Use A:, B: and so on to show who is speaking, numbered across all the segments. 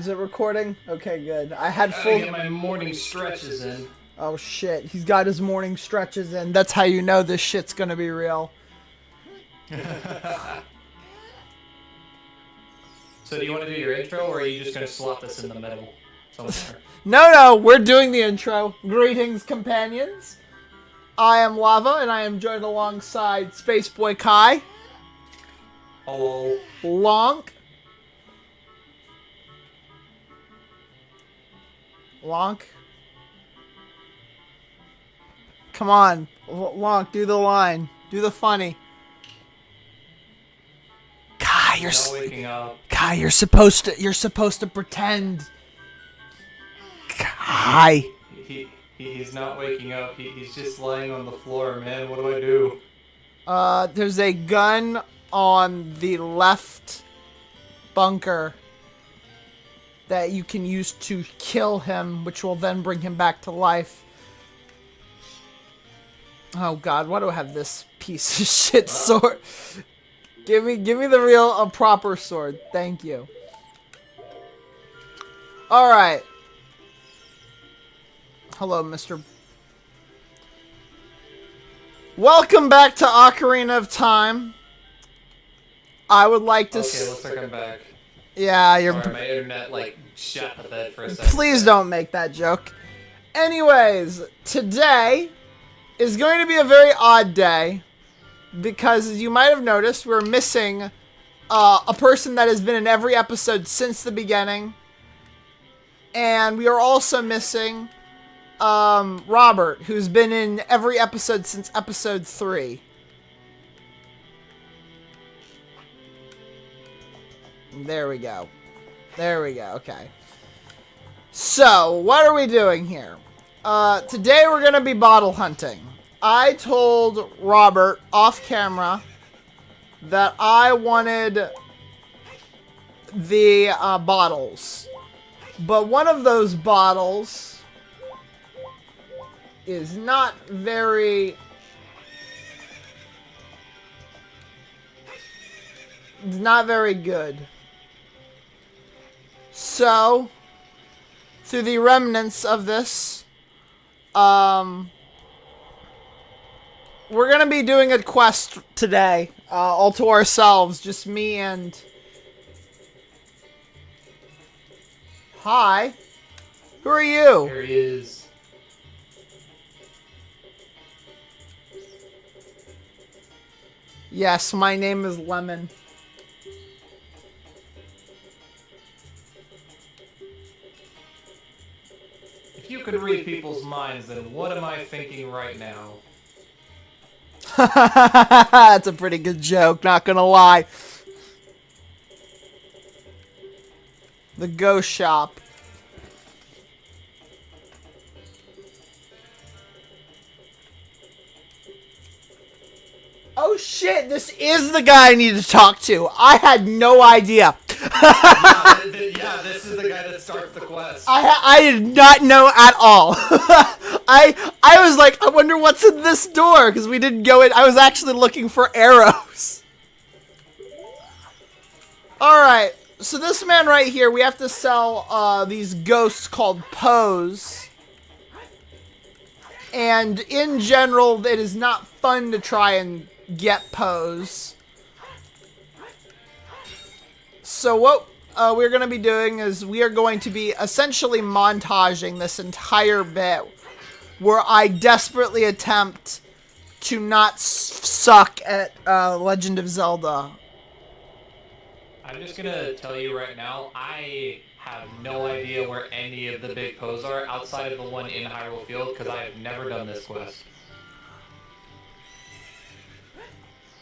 A: Is it recording? Okay, good. I had
B: Gotta
A: full.
B: get my morning stretches in.
A: Oh shit, he's got his morning stretches in. That's how you know this shit's gonna be real.
B: So do you want to do your intro, or are you just going to slot this in the middle somewhere?
A: No, we're doing the intro. Greetings, companions. I am Lava, and I am joined alongside Spaceboy Kai,
B: Hello.
A: Lonk, Come on, Lonk, do the line, do the funny. Kai,
B: Not waking up.
A: Kai, you're supposed to pretend. Kai.
B: He's not waking up. He's just laying on the floor, man. What do I do?
A: There's a gun on the left bunker that you can use to kill him, which will then bring him back to life. Oh god, why do I have this piece of shit sword? Give me the proper sword. Thank you. Alright. Hello, Mr. Welcome back to Ocarina of Time. I would like to...
B: Okay, looks like I'm back.
A: Yeah, you're...
B: Sorry, my internet, shot the bed for a second.
A: Please don't make that joke. Anyways, today is going to be a very odd day because, as you might have noticed, we're missing a person that has been in every episode since the beginning. And we are also missing Robert, who's been in every episode since episode 3. There we go. Okay. So, what are we doing here? Today we're going to be bottle hunting. I told Robert off camera that I wanted the bottles. But one of those bottles is not very good. So, through the remnants of this, we're gonna be doing a quest today, all to ourselves, just me and... Hi. Who are you?
B: Here he is.
A: Yes, my name is Lemon.
B: If you could read people's minds, then what am I thinking right now?
A: That's a pretty good joke, not gonna lie. The ghost shop. Oh shit, this is the guy I need to talk to. I had no idea.
B: Yeah, this is the guy that starts the quest.
A: I did not know at all. I was like, I wonder what's in this door, because we didn't go in. I was actually looking for arrows. Alright, so this man right here, we have to sell these ghosts called Pose. And in general, it is not fun to try and get Pose. So what we're going to be doing is we are going to be essentially montaging this entire bit where I desperately attempt to not suck at Legend of Zelda.
B: I'm just gonna tell you right now, I have no idea where any of the big Poes are outside of the one in Hyrule Field, because I have never done this quest.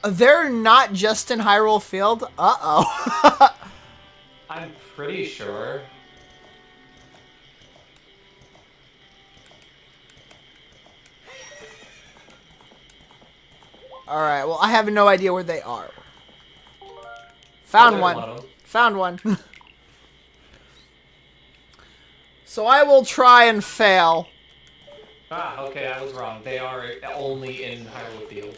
A: They're not just in Hyrule Field? Uh-oh.
B: I'm pretty sure.
A: Alright, well, I have no idea where they are. Found one. Found one. So I will try and fail.
B: Ah, okay, I was wrong. They are only in Hyrule Field.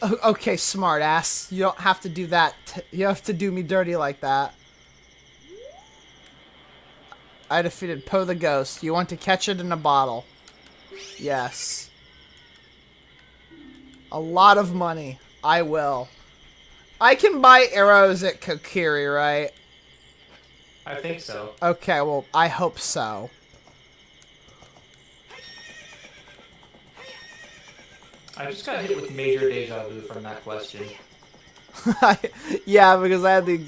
A: Okay, smart ass. You don't have to do that. You have to do me dirty like that. I defeated Poe the Ghost. You want to catch it in a bottle? Yes. A lot of money. I will. I can buy arrows at Kokiri, right?
B: I think so.
A: Okay, well, I hope so.
B: I just got hit with major deja vu from that question.
A: Yeah, because I had the...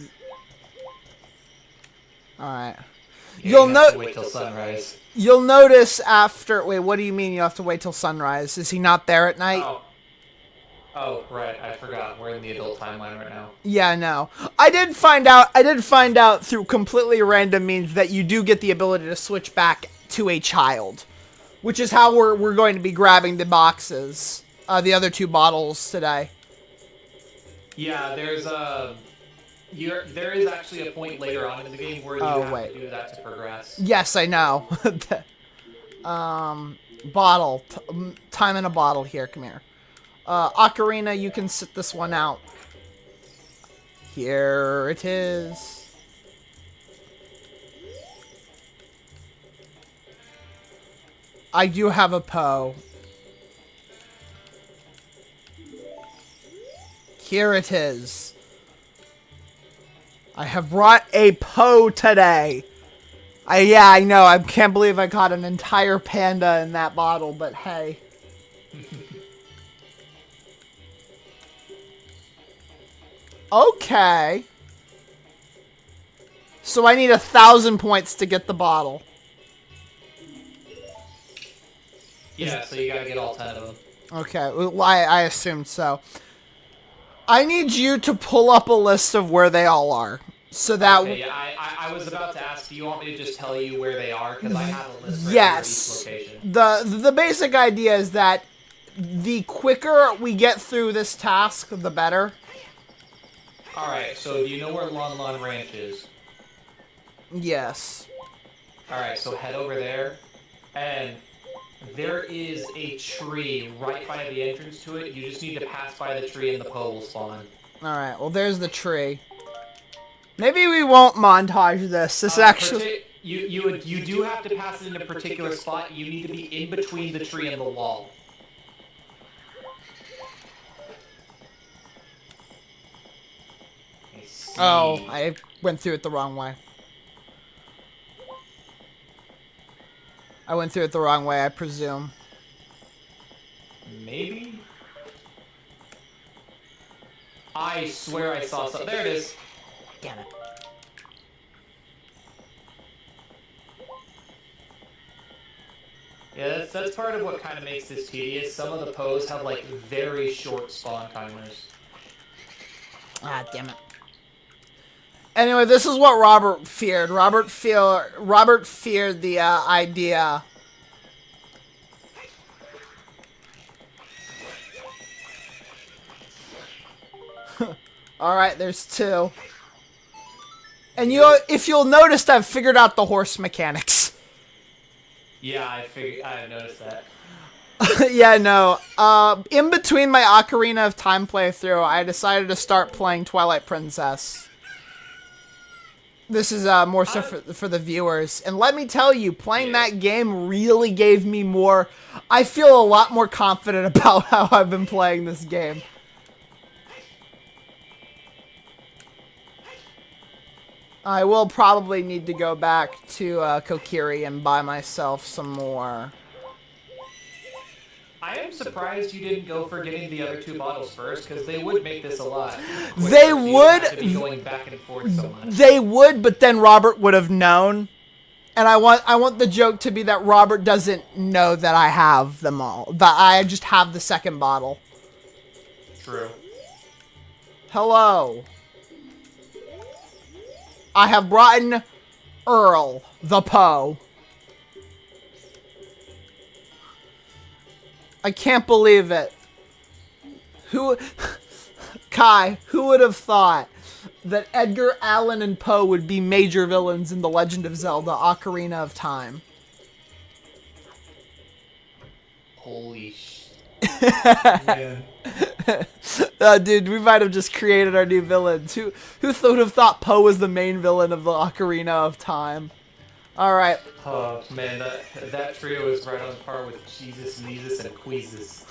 A: Alright.
B: Yeah, you have to wait till sunrise.
A: You'll notice after... Wait, what do you mean you have to wait till sunrise? Is he not there at night?
B: Oh, right. I forgot. We're in the adult timeline right now.
A: Yeah, no. I did find out through completely random means that you do get the ability to switch back to a child. Which is how we're going to be grabbing the boxes. The other 2 bottles today.
B: Yeah, there is actually a point later on in the game where you have to do that to progress.
A: Yes, I know. Bottle. Time in a bottle here. Come here. Ocarina, you can sit this one out. Here it is. I do have a Poe. Here it is. I have brought a Poe today. Yeah, I know. I can't believe I caught an entire panda in that bottle, but hey. Okay. So I need 1,000 points to get the bottle.
B: Yeah, so you gotta get all 10 of them.
A: Okay, well, I assumed so. I need you to pull up a list of where they all are. So that...
B: Okay, yeah, I was about to ask, do you want me to just tell you where they are? Because I have a list for
A: yes.
B: every location.
A: The basic idea is that the quicker we get through this task, the better.
B: Alright, so do you know where Lon Lon Ranch is?
A: Yes.
B: Alright, so head over there, and there is a tree right by the entrance to it. You just need to pass by the tree and the Poe will spawn.
A: Alright, well there's the tree. Maybe we won't montage this. This actually...
B: You do have to pass it in a particular spot. You need to be in between the tree and the wall.
A: Oh, I went through it the wrong way. I went through it the wrong way, I presume.
B: Maybe? I swear I saw something. There it is.
A: Damn it.
B: Yeah, that's part of what kind of makes this tedious. Some of the Poes have, like, very short spawn timers.
A: Ah, damn it. Anyway, this is what Robert feared. Robert feared the idea. Alright, there's 2. And if you'll notice, I've figured out the horse mechanics.
B: Yeah, I noticed that.
A: Yeah, no. In between my Ocarina of Time playthrough, I decided to start playing Twilight Princess. This is more so for the viewers. And let me tell you, playing that game really gave me more... I feel a lot more confident about how I've been playing this game. I will probably need to go back to Kokiri and buy myself some more.
B: I am surprised you didn't go for getting the other 2 bottles first, because they would make this a lot quicker.
A: They would.
B: To be going back and forth so much.
A: They would, but then Robert would have known. And I want the joke to be that Robert doesn't know that I have them all. That I just have the second bottle.
B: True.
A: Hello. I have brought in Earl, the Poe. I can't believe it. Kai, who would have thought that Edgar Allan and Poe would be major villains in The Legend of Zelda: Ocarina of Time?
B: Holy shit. Man.
A: Dude, we might have just created our new villains. Who would have thought Poe was the main villain of the Ocarina of Time? All right.
B: Oh man, that trio is right on par with Jesus, Neezus, and Queezus.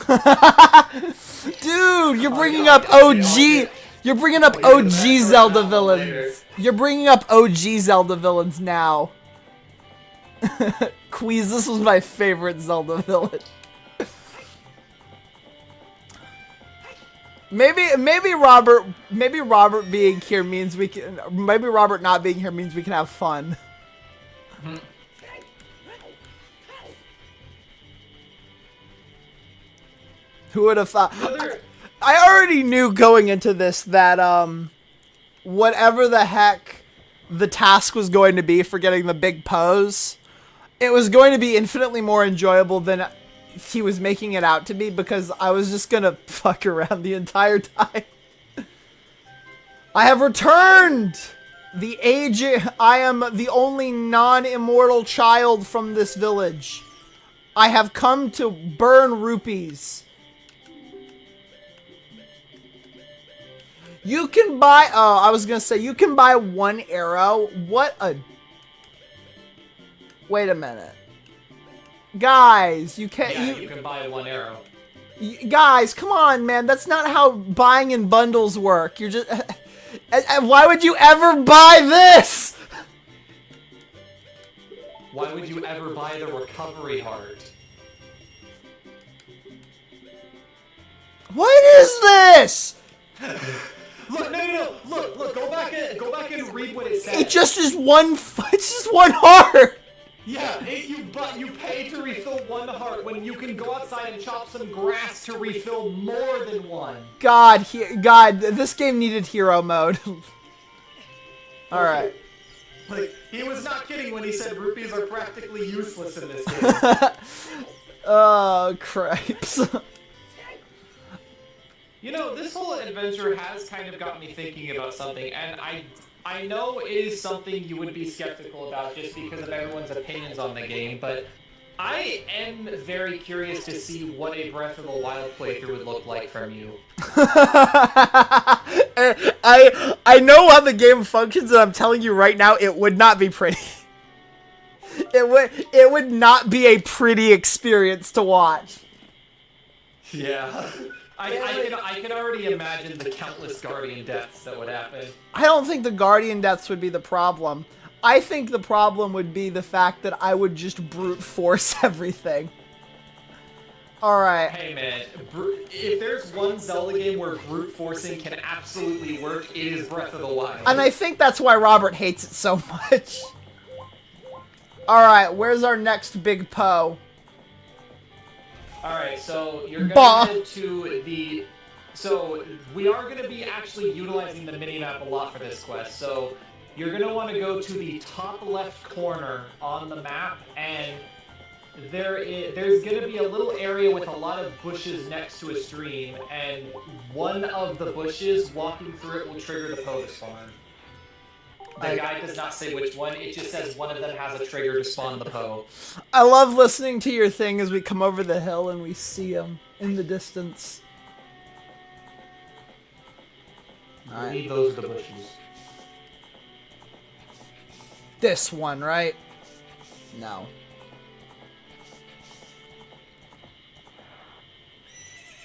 A: Dude, you're bringing up OG. You're bringing up OG Zelda villains. You're bringing up OG Zelda villains now. Queezus was my favorite Zelda villain. Maybe Robert being here means we can. Maybe Robert not being here means we can have fun. Who would have thought? I already knew going into this that whatever the heck the task was going to be for getting the big pose, it was going to be infinitely more enjoyable than he was making it out to be, because I was just gonna fuck around the entire time. I have returned! I am the only non-immortal child from this village. I have come to burn rupees. You can buy, oh, I was gonna say, you can buy 1 arrow. What a... Wait a minute. Guys, you can't...
B: Yeah, you can buy 1 arrow.
A: Guys, come on, man. That's not how buying in bundles work. You're just... Why would you ever buy this?
B: Why would you ever buy the recovery heart?
A: What is this?
B: Look, no. Look, go back and read what it says.
A: It just is it's just 1 heart.
B: Yeah, you pay to refill 1 heart when you can go outside and chop some grass to refill more than 1.
A: God, this game needed hero mode. All right.
B: Like, he was not kidding when he said rupees are practically useless in this game.
A: Oh, cripes.
B: You know, this whole adventure has kind of got me thinking about something, and I know it is something you would be skeptical about just because of everyone's opinions on the game, but I am very curious to see what a Breath of the Wild playthrough would look like from you.
A: I know how the game functions, and I'm telling you right now, it would not be pretty. It would not be a pretty experience to watch.
B: Yeah. I can already imagine the countless Guardian deaths that would happen.
A: I don't think the Guardian deaths would be the problem. I think the problem would be the fact that I would just brute force everything. Alright.
B: Hey man, if there's one Zelda game where brute forcing can absolutely work, it is Breath of the Wild.
A: And I think that's why Robert hates it so much. Alright, where's our next big Poe?
B: Alright, so you're gonna head to the... So, we are gonna be actually utilizing the minimap a lot for this quest, so you're gonna want to go to the top left corner on the map, and there's gonna be a little area with a lot of bushes next to a stream, and one of the bushes, walking through it will trigger the Poe to spawn. The guide does not say which one, it just says one of them has a trigger to spawn the Poe.
A: I love listening to your thing as we come over the hill and we see him in the distance.
B: I believe those are the bushes.
A: This one, right? No.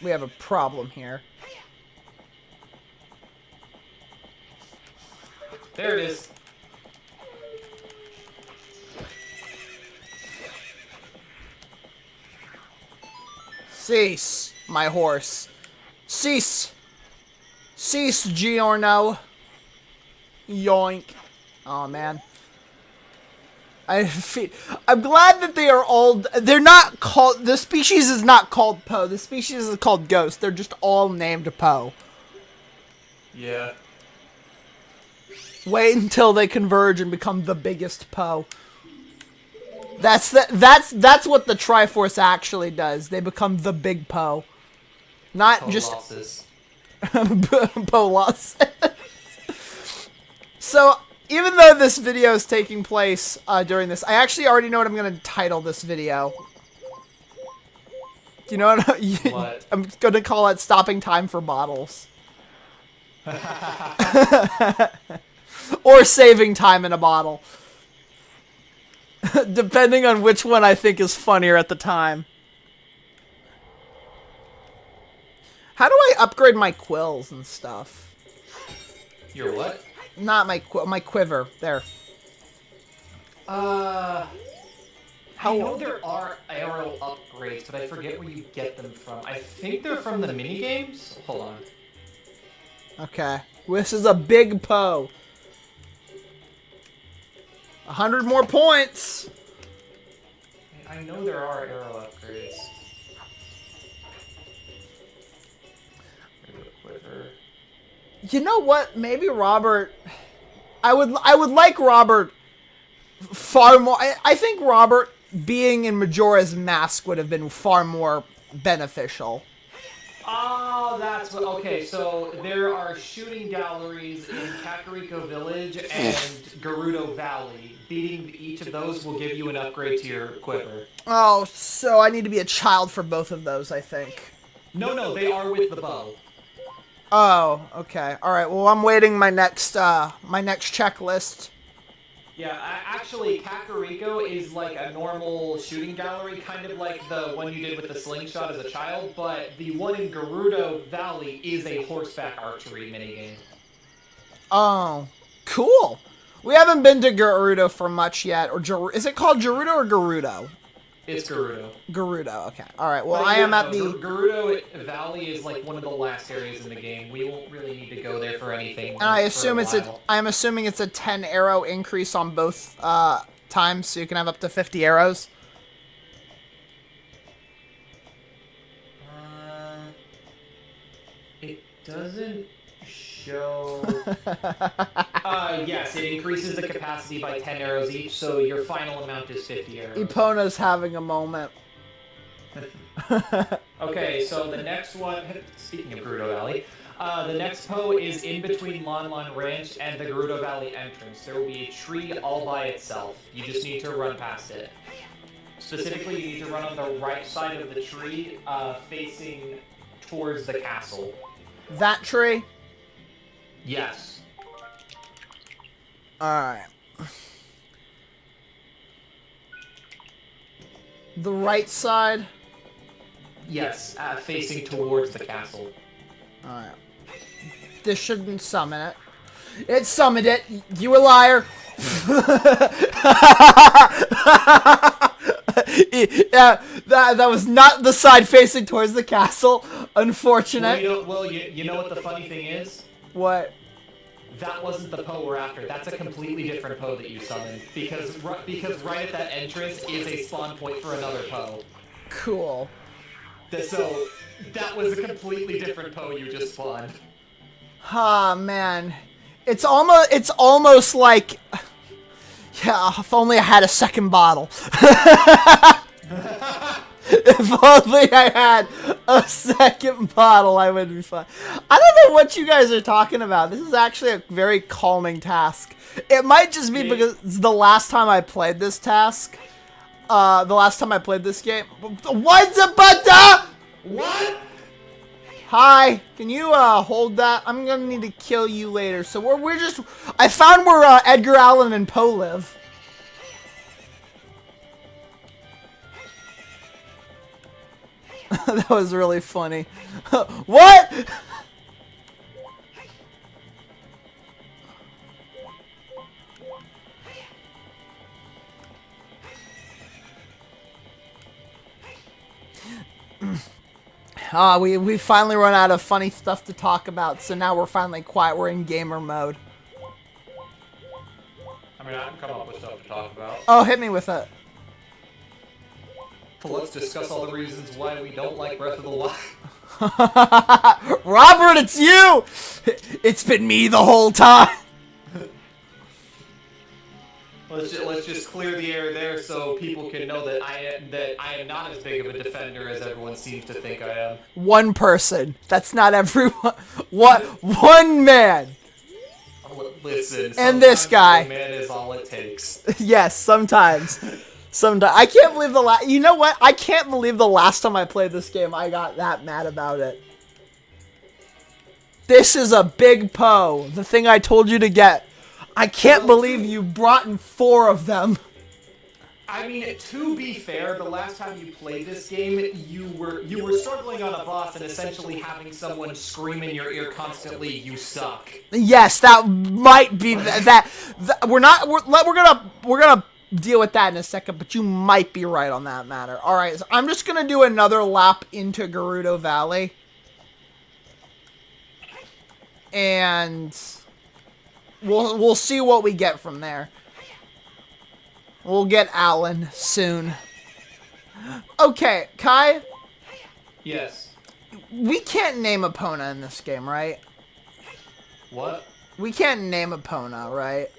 A: We have a problem here.
B: There it is.
A: Cease, my horse. Cease. Cease, Giorno. Yoink. Oh, man. I'm glad that they are all... They're not called... The species is not called Poe. The species is called Ghost. They're just all named Poe.
B: Yeah.
A: Wait until they converge and become the biggest Poe. That's what the Triforce actually does. They become the big Poe. Not just... Polossus. So... Even though this video is taking place during this, I actually already know what I'm going to title this video. You know what?
B: What?
A: I'm gonna call it stopping time for bottles. Or saving time in a bottle. Depending on which one I think is funnier at the time. How do I upgrade my quills and stuff?
B: Your what?
A: Not my my quiver. There.
B: I know there are arrow upgrades, but I forget where you get them from. I think they're from the minigames? Hold on.
A: Okay. This is a big Poe. 100 more points.
B: I know there are arrow upgrades.
A: You know what? Maybe Robert. I would like Robert far more. I think Robert being in Majora's Mask would have been far more beneficial.
B: Oh, that's what. Okay, so there are shooting galleries in Kakariko Village and Gerudo Valley. Beating each of those will give you an upgrade to your quiver.
A: Oh, so I need to be a child for both of those, I think.
B: No, they are with the bow.
A: Oh, okay. All right. Well, I'm waiting my next checklist.
B: Yeah, actually, Kakariko is like a normal shooting gallery, kind of like the one you did with the slingshot as a child, but the one in Gerudo Valley is a horseback archery minigame.
A: Oh, cool. We haven't been to Gerudo for much yet. Or is it called Gerudo or Gerudo?
B: It's Gerudo.
A: Gerudo, okay. All right, well,
B: But
A: I am
B: yeah,
A: at the...
B: Gerudo Valley is like one of the last areas in the game. We won't really need to go there for anything.
A: And I assume I'm assuming it's a 10 arrow increase on both times, so you can have up to 50 arrows.
B: It doesn't show... yes, it increases the capacity by 10 arrows each, so your final amount is 50 arrows.
A: Epona's having a moment.
B: Okay, so the next one, speaking of Gerudo Valley, the next Poe is in between Lon Lon Ranch and the Gerudo Valley entrance. There will be a tree all by itself. You just need to run past it. Specifically, you need to run on the right side of the tree, facing towards the castle.
A: That tree?
B: Yes.
A: Alright. The right side?
B: Yes, facing towards the castle.
A: Alright. This shouldn't summon it. It summoned it! You a liar! Yeah, that was not the side facing towards the castle. Unfortunate.
B: You know what the funny thing is?
A: What?
B: That wasn't the Poe we're after. That's a completely different Poe that you summoned. Because right at that entrance is a spawn point for another Poe.
A: Cool.
B: So, that was a completely different Poe you just spawned.
A: Ah, man. It's almost like... Yeah, if only I had a second bottle. If only I had a second bottle, I would be fine. I don't know what you guys are talking about. This is actually a very calming task. It might just be because it's the last time I played this task. The last time I played this game. What's a butter?
B: What?
A: Hi, can you hold that? I'm gonna need to kill you later. So we're just... I found where Edgar Allan and Poe live. That was really funny. What? We finally run out of funny stuff to talk about, so now we're finally quiet. We're in gamer mode.
B: I mean, I can come up with stuff to talk about.
A: Oh, hit me with it.
B: So let's discuss all the reasons why we don't like Breath of the Wild.
A: Robert, it's you! It's been me the whole time!
B: Let's just clear the air there so people can know that I am not as big of a defender as everyone seems to think I am.
A: One person. That's not everyone. One man.
B: Listen,
A: and this guy.
B: One man is all it takes.
A: Yes, sometimes. Sometimes I can't believe you know what? I can't believe the last time I played this game I got that mad about it. This is a big Poe, the thing I told you to get. I can't believe you brought in 4 of them.
B: I mean, to be fair, the last time you played this game, you were struggling on a boss and essentially having someone scream in your ear constantly, "You suck."
A: Yes, that might be we're gonna deal with that in a second, but you might be right on that matter. All right, so I'm just gonna do another lap into Gerudo Valley, and we'll see what we get from there. We'll get Alan soon. Okay, Kai.
B: Yes.
A: We can't name Epona in this game, right?
B: What?
A: We can't name Epona, right?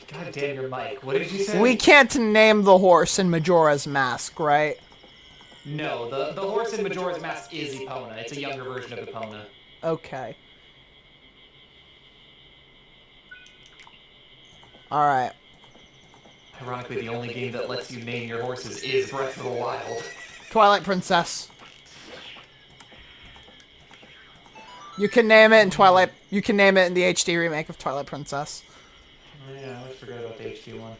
B: God damn your mic. What did you say?
A: We can't name the horse in Majora's Mask, right?
B: No, the horse in Majora's Mask is Epona. It's a younger version of Epona.
A: Okay. Alright.
B: Ironically, the only game that lets you name your horses is Breath of the Wild.
A: Twilight Princess. You can name it in Twilight. You can name it in the HD remake of Twilight Princess.
B: Oh yeah, I always forgot about the HD one.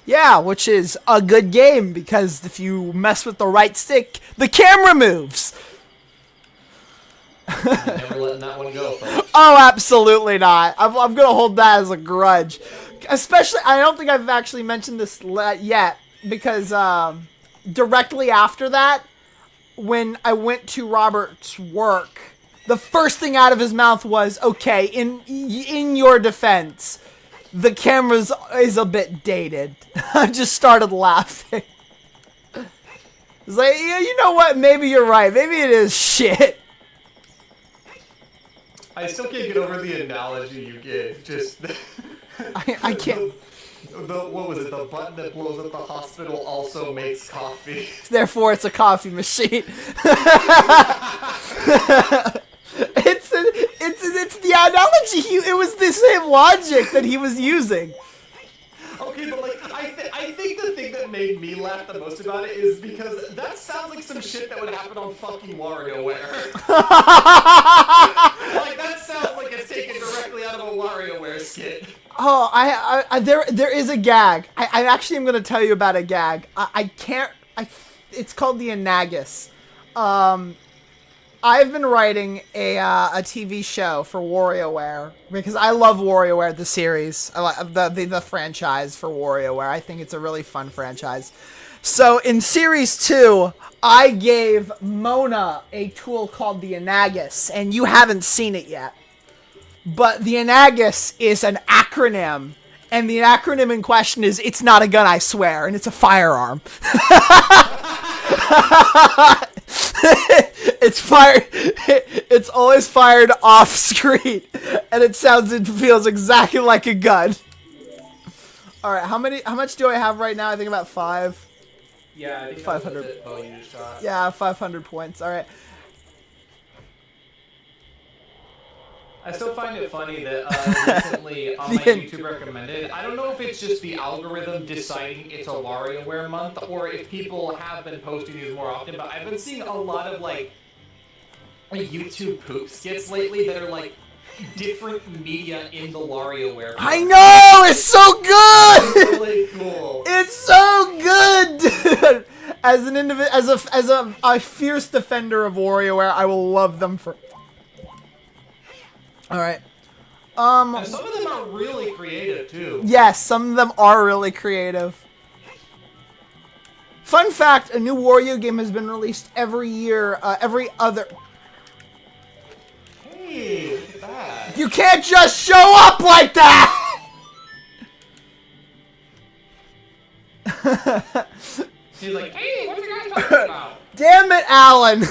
A: Yeah, which is a good game because if you mess with the right stick, the camera moves.
B: Never letting that one go, folks.
A: Oh, absolutely not. I'm gonna hold that as a grudge. Especially, I don't think I've actually mentioned this yet because directly after that, when I went to Robert's work, the first thing out of his mouth was, "Okay, in your defense, the camera is a bit dated." I just started laughing. It's like, yeah, you know what? Maybe you're right. Maybe it is shit.
B: I still can't get over the analogy you gave. Just
A: I can't.
B: What was it? The button that blows up the hospital also makes coffee.
A: Therefore, it's a coffee machine. It's the analogy. It was the same logic that he was using.
B: Okay, but like, I think the thing that made me laugh the most about it is because that sounds like some shit that would happen on fucking WarioWare. Like, that sounds like it's taken directly out of a WarioWare skit.
A: Oh, there is a gag. I actually am going to tell you about a gag. It's called the Anagus. I've been writing a TV show for WarioWare because I love WarioWare, the series. I like the franchise for WarioWare. I think it's a really fun franchise. So in Series 2, I gave Mona a tool called the Anagus, and you haven't seen it yet. But the Anagus is an acronym, and the acronym in question is "It's not a gun, I swear," and it's a firearm. It's fired. It's always fired off screen, and it feels exactly like a gun. All right, how much do I have right now? I think about 5.
B: Yeah, I think
A: 500.
B: Oh, you just shot.
A: Yeah, 500 points. All right.
B: I still find it funny that recently on my YouTube recommended, I don't know if it's just the algorithm deciding it's a WarioWare month or if people have been posting these more often, but I've been seeing a lot of like YouTube poop skits lately that are like different media in the WarioWare.
A: I know, it's so good.
B: It's really cool.
A: It's so good, dude. As an as a fierce defender of WarioWare, I will love them for. All right.
B: And some of them are really creative too.
A: Yes, some of them are really creative. Fun fact: a new Wario game has been released every year. Every other.
B: Hey, look at that.
A: You can't just show up like that!
B: He's like, hey, what are you guys talking about?
A: Damn it, Alan!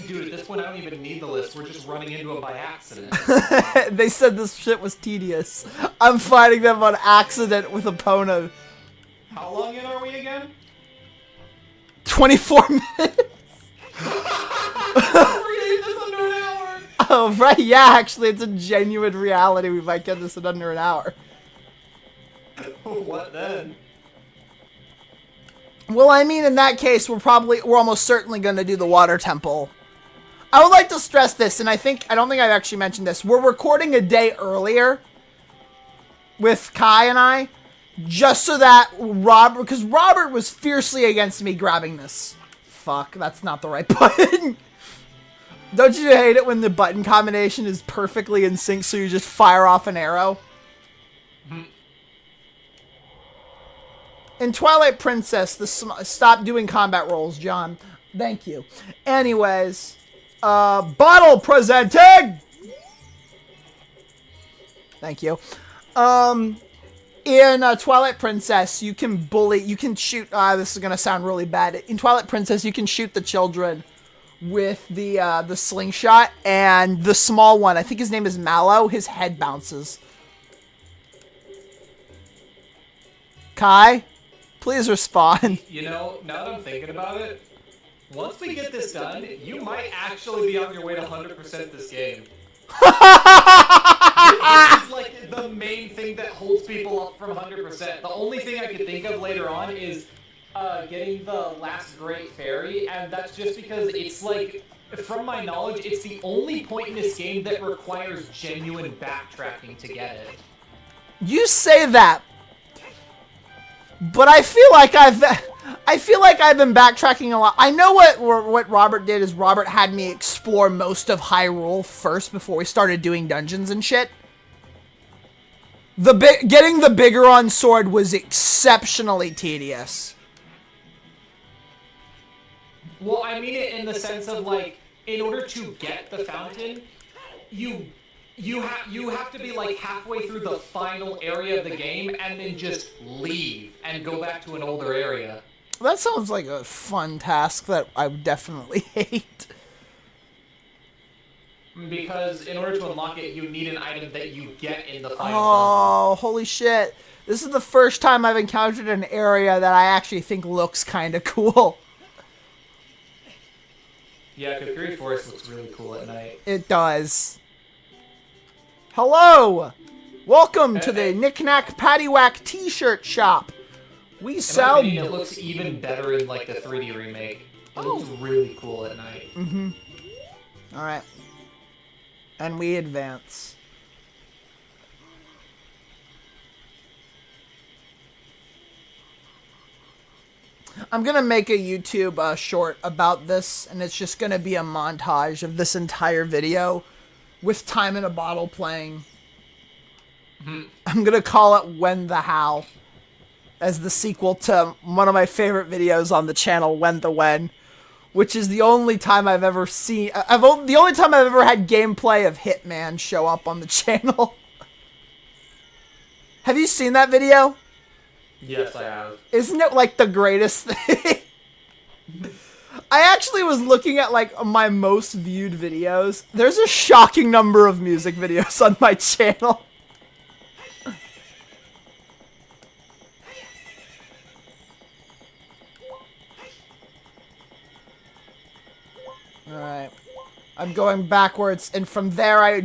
B: Dude, at this point I don't even need the list. We're just running into them by accident.
A: They said this shit was tedious. I'm fighting them on accident with Epona.
B: How long in are we again?
A: 24 minutes.
B: We're gonna get this under an hour.
A: Oh, right. Yeah, actually, it's a genuine reality. We might get this in under an hour.
B: What then?
A: Well, I mean, in that case, we're almost certainly going to do the water temple. I would like to stress this, and I don't think I've actually mentioned this. We're recording a day earlier with Kai and I, just so that because Robert was fiercely against me grabbing this. Fuck, that's not the right button. Don't you hate it when the button combination is perfectly in sync, so you just fire off an arrow? In Twilight Princess, stop doing combat rolls, John. Thank you. Anyways, bottle presenting! Thank you. In Twilight Princess, you can shoot, this is gonna sound really bad. In Twilight Princess, you can shoot the children with the slingshot, and the small one, I think his name is Mallow, his head bounces. Kai, please respond.
B: You know, now that I'm thinking about it, once we get this done, you might actually be on your way to 100% this game. This is like the main thing that holds people up from 100%. The only thing I could think of later on is getting the last Great Fairy, and that's just because it's like, from my knowledge, it's the only point in this game that requires genuine backtracking to get it.
A: You say that, but I feel like I've been backtracking a lot. I know what Robert did is Robert had me explore most of Hyrule first before we started doing dungeons and shit. Getting the Bigoron sword was exceptionally tedious.
B: Well, I mean it in the sense of, like, in order to get the fountain, you have to be, like, halfway through the final area of the game and then just leave and go back to an older area.
A: That sounds like a fun task that I would definitely hate.
B: Because in order to unlock it, you need an item that you get in the final
A: Oh, holy shit. This is the first time I've encountered an area that I actually think looks kind of cool.
B: Yeah, Kokiri Forest looks really cool at night.
A: It does. Hello! Welcome to the Knick Knack Paddywhack t-shirt shop. We sell...
B: In my opinion, it looks even better in, like, the 3D remake. It looks really cool at night.
A: Mm-hmm. Alright. And we advance. I'm gonna make a YouTube short about this, and it's just gonna be a montage of this entire video with Time in a Bottle playing. I'm gonna call it When the How, as the sequel to one of my favorite videos on the channel, When the When, which is the only time I've ever seen, the only time I've ever had gameplay of Hitman show up on the channel. Have you seen that video?
B: Yes, I have.
A: Isn't it, like, the greatest thing? I actually was looking at, like, my most viewed videos. There's a shocking number of music videos on my channel. Alright. I'm going backwards, and from there I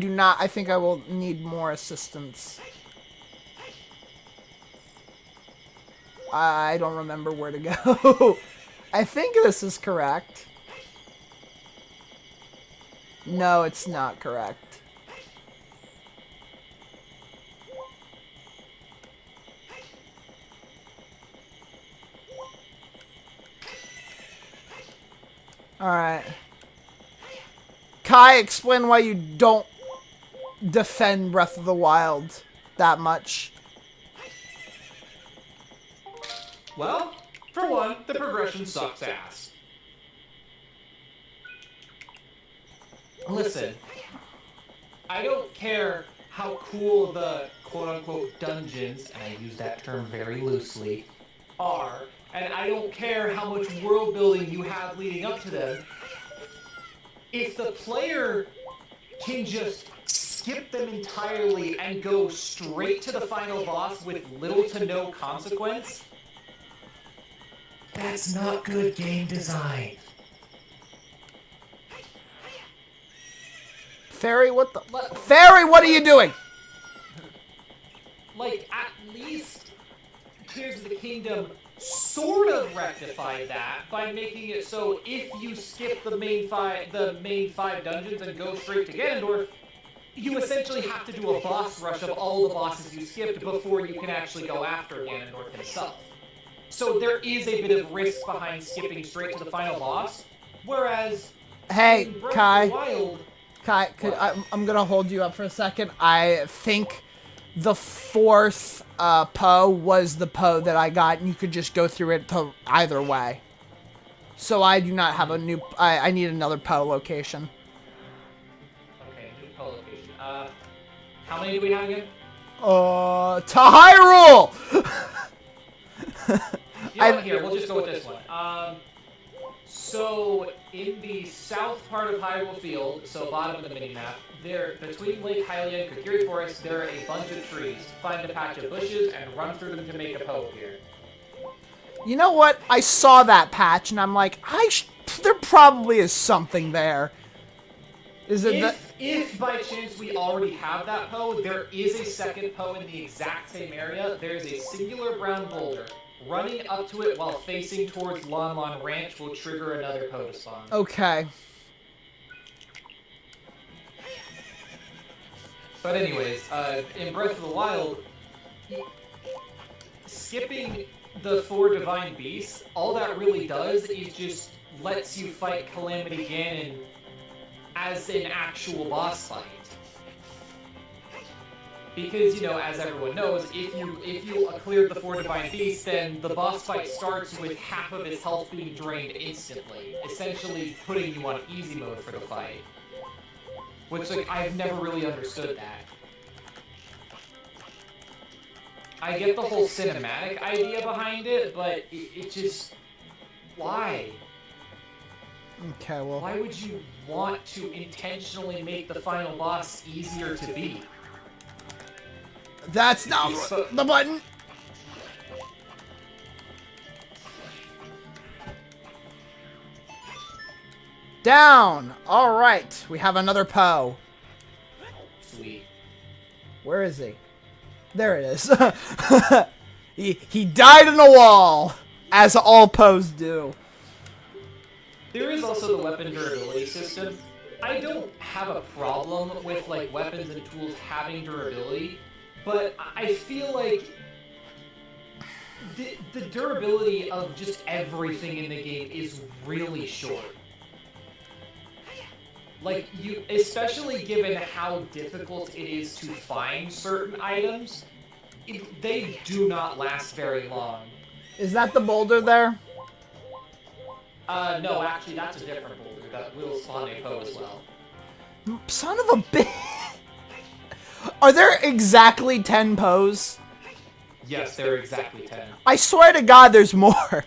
A: think I will need more assistance. I don't remember where to go. I think this is correct. No, it's not correct. Alright. Kai, explain why you don't defend Breath of the Wild that much.
B: Well, for one, the progression sucks ass. Listen, I don't care how cool the quote-unquote dungeons, and I use that term very loosely, are, and I don't care how much world building you have leading up to them. If the player can just skip them entirely and go straight to the final boss with little to no consequence, that's not good game design.
A: Fairy, what the... Fairy, what are you doing?
B: Like, at least Tears of the Kingdom sort of rectified that by making it so if you skip the main five dungeons and go straight to Ganondorf, you essentially have to do a boss rush of all the bosses you skipped before you can actually go after Ganondorf himself. So there is a bit of risk behind skipping straight to the final boss, whereas
A: Hey,
B: in Breath
A: Kai.
B: of the Wild,
A: Kai, I'm gonna hold you up for a second. I think the 4th Poe was the Poe that I got, and you could just go through it to either way. So I do not have a new... I need another Poe location.
B: okay, new co-location. How many do we have again?
A: To Hyrule!
B: You know what, here, we'll just go with this one. So, in the south part of Hyrule Field, so bottom of the mini-map, there, between Lake Hylia and Kokiri Forest, there are a bunch of trees. Find a patch of bushes and run through them to make a Poe appear.
A: You know what? I saw that patch, and I'm like, there probably is something there. Is it
B: If by chance we already have that Poe, there is a second Poe in the exact same area. There is a singular brown boulder. Running up to it while facing towards Lon Lon Ranch will trigger another Poe to spawn.
A: Okay.
B: But anyways, in Breath of the Wild, skipping the 4 Divine Beasts, all that really does is just lets you fight Calamity Ganon as an actual boss fight. Because, you know, as everyone knows, if you cleared the 4 Divine Beasts, then the boss fight starts with half of his health being drained instantly, essentially putting you on easy mode for the fight. Which, like, I've never really understood that. I get the whole cinematic idea behind it, but it just... Why?
A: Okay, well...
B: Why would you want to intentionally make the final boss easier to beat?
A: That's not the button! Down! Alright, we have another Poe.
B: Sweet.
A: Where is he? There it is. he died in a wall, as all Poes do.
B: There is also the weapon durability system. I don't have a problem with like weapons and tools having durability, but I feel like the durability of just everything in the game is really short. Like, especially given how difficult it is to find certain items, they do not last very long.
A: Is that the boulder there?
B: No, actually, that's a different boulder that will spawn a Poe as well.
A: Son of a bitch! Are there exactly 10 Poes?
B: Yes, there are exactly 10.
A: I swear to God there's more.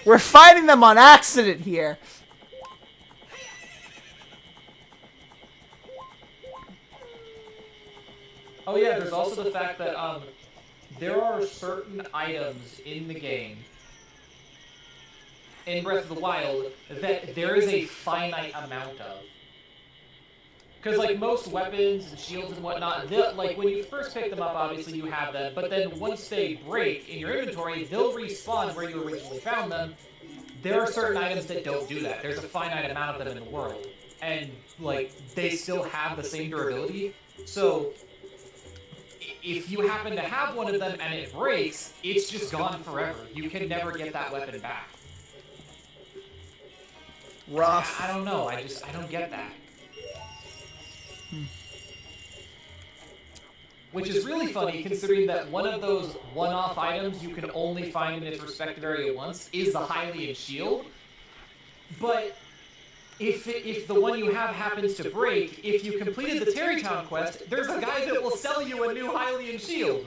A: We're finding them on accident here.
B: Oh yeah, there's also the fact that there are certain items in the game, in Breath of the Wild, that there is a finite amount of. Because like most weapons and shields and whatnot, like when you first pick them up, obviously you have them, but then once they break in your inventory, they'll respawn where you originally found them. There are certain items that don't do that. There's a finite amount of them in the world, and like they still have the same durability. So if you happen to have one of them and it breaks, it's just gone forever. You can never get that weapon back.
A: Rough.
B: I don't know. I don't get that. Which is really funny, considering that one of those one-off items you can only find in its respective area once is the Hylian shield. But if the one you have happens to break, if you completed the Terrytown quest, there's a guy that will sell you a new Hylian shield.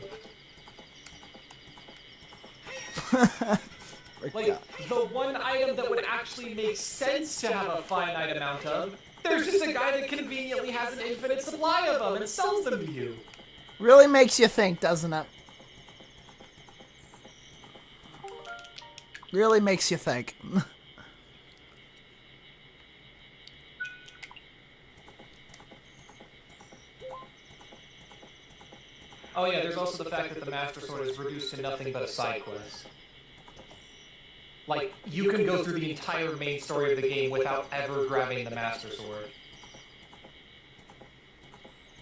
B: Like, the one item that would actually make sense to have a finite amount of, there's just a guy that conveniently has an infinite supply of them and sells them to you.
A: Really makes you think, doesn't it? Really makes you think.
B: Oh yeah, there's also the fact that the Master Sword is reduced to nothing but a side quest. Like, you can go through the entire main story of the game without ever grabbing the Master Sword.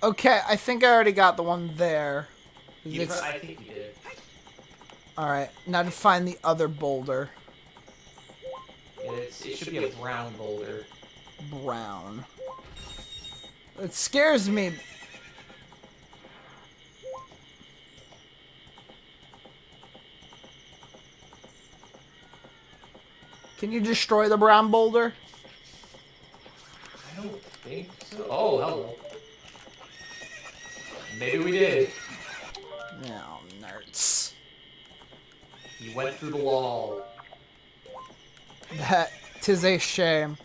A: Okay, I think I already got the one there.
B: I think you did.
A: Alright, now to find the other boulder.
B: It should be a brown boulder.
A: Brown. It scares me. Can you destroy the brown boulder?
B: I don't think so. Oh, hello. Maybe we did.
A: No, nerds.
B: You went through the wall.
A: That 'tis a shame.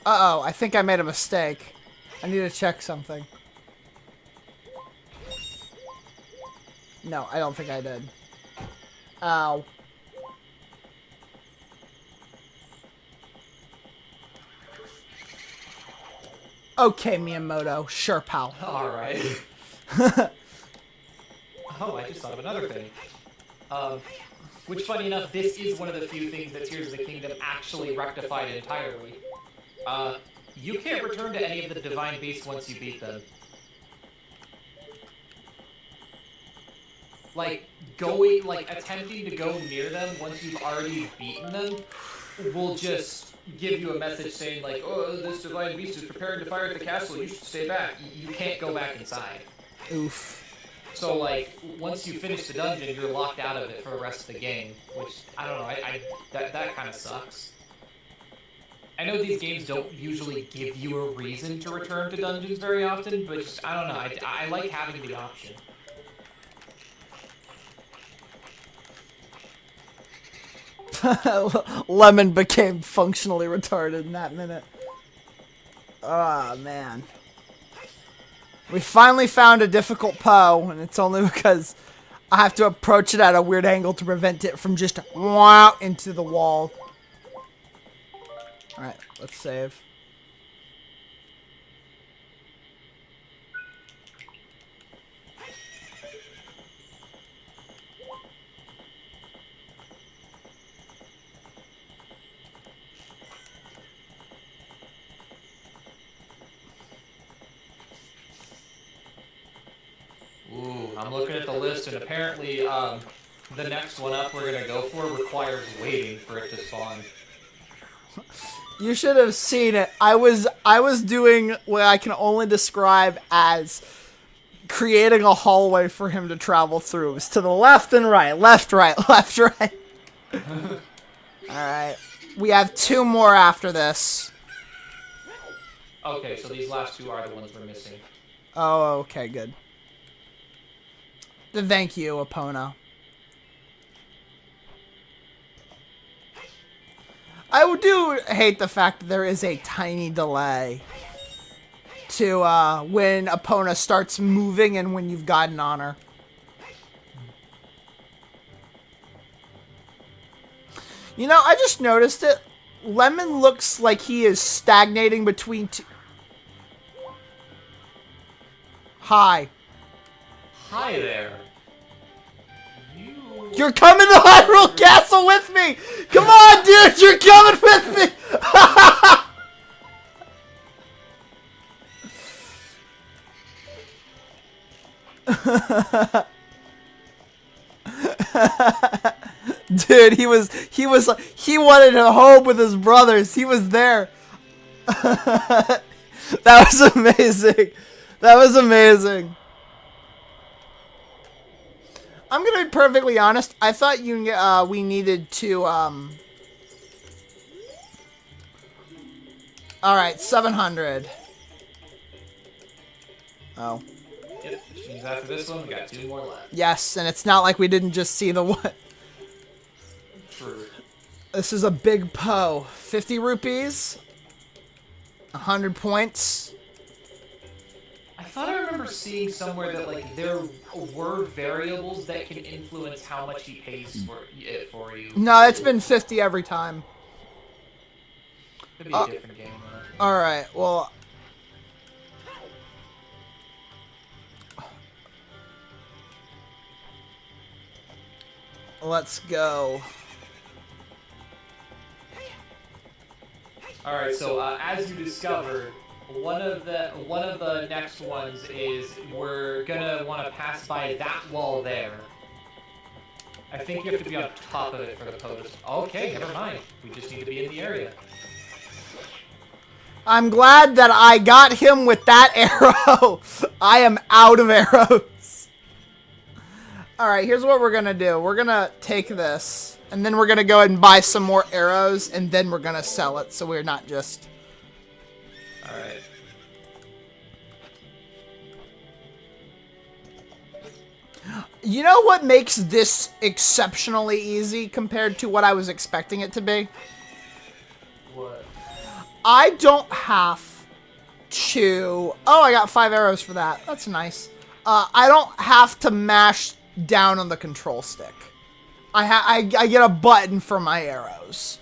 A: Uh-oh, I think I made a mistake. I need to check something. No, I don't think I did. Ow. Okay, Miyamoto. Sure, pal.
B: Alright. Oh, I just thought of another thing. Which, funny enough, this is one of the few things that Tears of the Kingdom actually rectified entirely. You can't return to any of the Divine Beasts once you beat them. Like, attempting to go near them once you've already beaten them will just give you a message saying, like, oh, this Divine Beast is preparing to fire at the castle, you should stay back. You can't go back inside.
A: Oof.
B: So, like, once you finish the dungeon, you're locked out of it for the rest of the game, which, I don't know, that kind of sucks. I know these games don't usually give you a reason to return to dungeons very often, but just, I don't know, I like having the option.
A: Lemon became functionally retarded in that minute. Ah, man. We finally found a difficult Poe, and it's only because I have to approach it at a weird angle to prevent it from just wow into the wall. Alright, let's save.
B: Ooh, I'm looking at the list, and apparently, the next one up we're gonna go for requires waiting for it to spawn.
A: You should have seen it. I was doing what I can only describe as creating a hallway for him to travel through. It was to the left and right, left, right, left, right. Alright. We have 2 more after this.
B: Okay, so these last 2 are the ones we're missing.
A: Oh, okay, good. Thank you, Epona. I do hate the fact that there is a tiny delay to when Epona starts moving and when you've gotten on her. You know, I just noticed it. Lemon looks like he is stagnating between two. Hi.
B: Hi there.
A: You're coming to Hyrule Castle with me! Come on, dude! You're coming with me! Dude, he wanted to home with his brothers. He was there. That was amazing. That was amazing. I'm gonna be perfectly honest. I thought we needed to all right, 700. Oh.
B: Yep, which means after this one, we got 2 more left.
A: Yes, and it's not like we didn't just see the one.
B: True.
A: This is a big Poe. 50 rupees. 100 points.
B: I thought I remember seeing somewhere that, like, there were variables that can influence how much he pays for it for you.
A: No, it's been 50 every time.
B: Could be a different game, though.
A: Alright, well... Let's go.
B: All right. So as you discovered, one of the next ones is we're gonna want to pass by that wall there. I think you have to be on top of it for the post. Okay, never mind. We just need to be in the area.
A: I'm glad that I got him with that arrow. I am out of arrows. Alright, here's what we're gonna do. We're gonna take this, and then we're gonna go ahead and buy some more arrows, and then we're gonna sell it, so we're not just...
B: Alright.
A: You know what makes this exceptionally easy compared to what I was expecting it to be?
B: What?
A: I don't have to... Oh, I got 5 arrows for that. That's nice. I don't have to mash down on the control stick. I get a button for my arrows.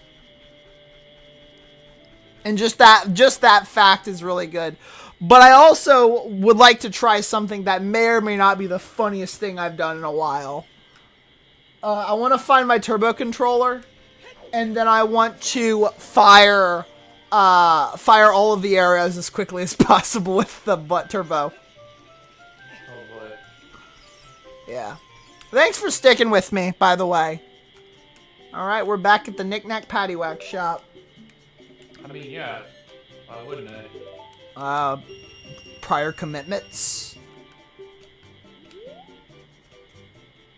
A: And just that fact is really good. But I also would like to try something that may or may not be the funniest thing I've done in a while. I want to find my turbo controller, and then I want to fire all of the arrows as quickly as possible with the butt turbo.
B: Oh boy.
A: Yeah. Thanks for sticking with me, by the way. Alright, we're back at the Knick Knack Paddywhack shop.
B: I mean, yeah. Why wouldn't I?
A: Prior commitments.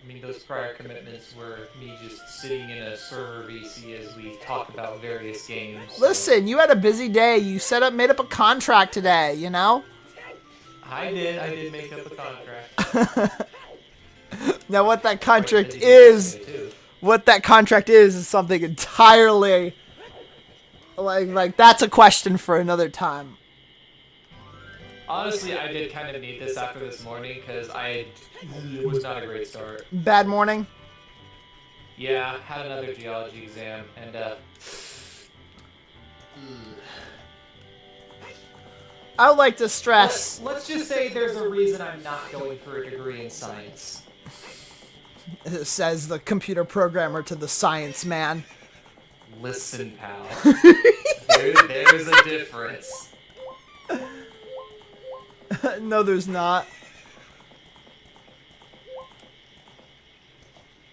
B: I mean, those prior commitments were me just sitting in a server VC as we talk about various games.
A: Listen, you had a busy day. You made up a contract today, you know?
B: I did make up a contract.
A: Now what that contract is something entirely like that's a question for another time.
B: Honestly, I did kind of need this after this morning because it was not a great start.
A: Bad morning?
B: Yeah, had another geology exam and
A: I would like to stress.
B: Let's just say there's a reason I'm not going for a degree in science.
A: Says the computer programmer to the science man.
B: Listen, pal. There's a difference.
A: No, there's not.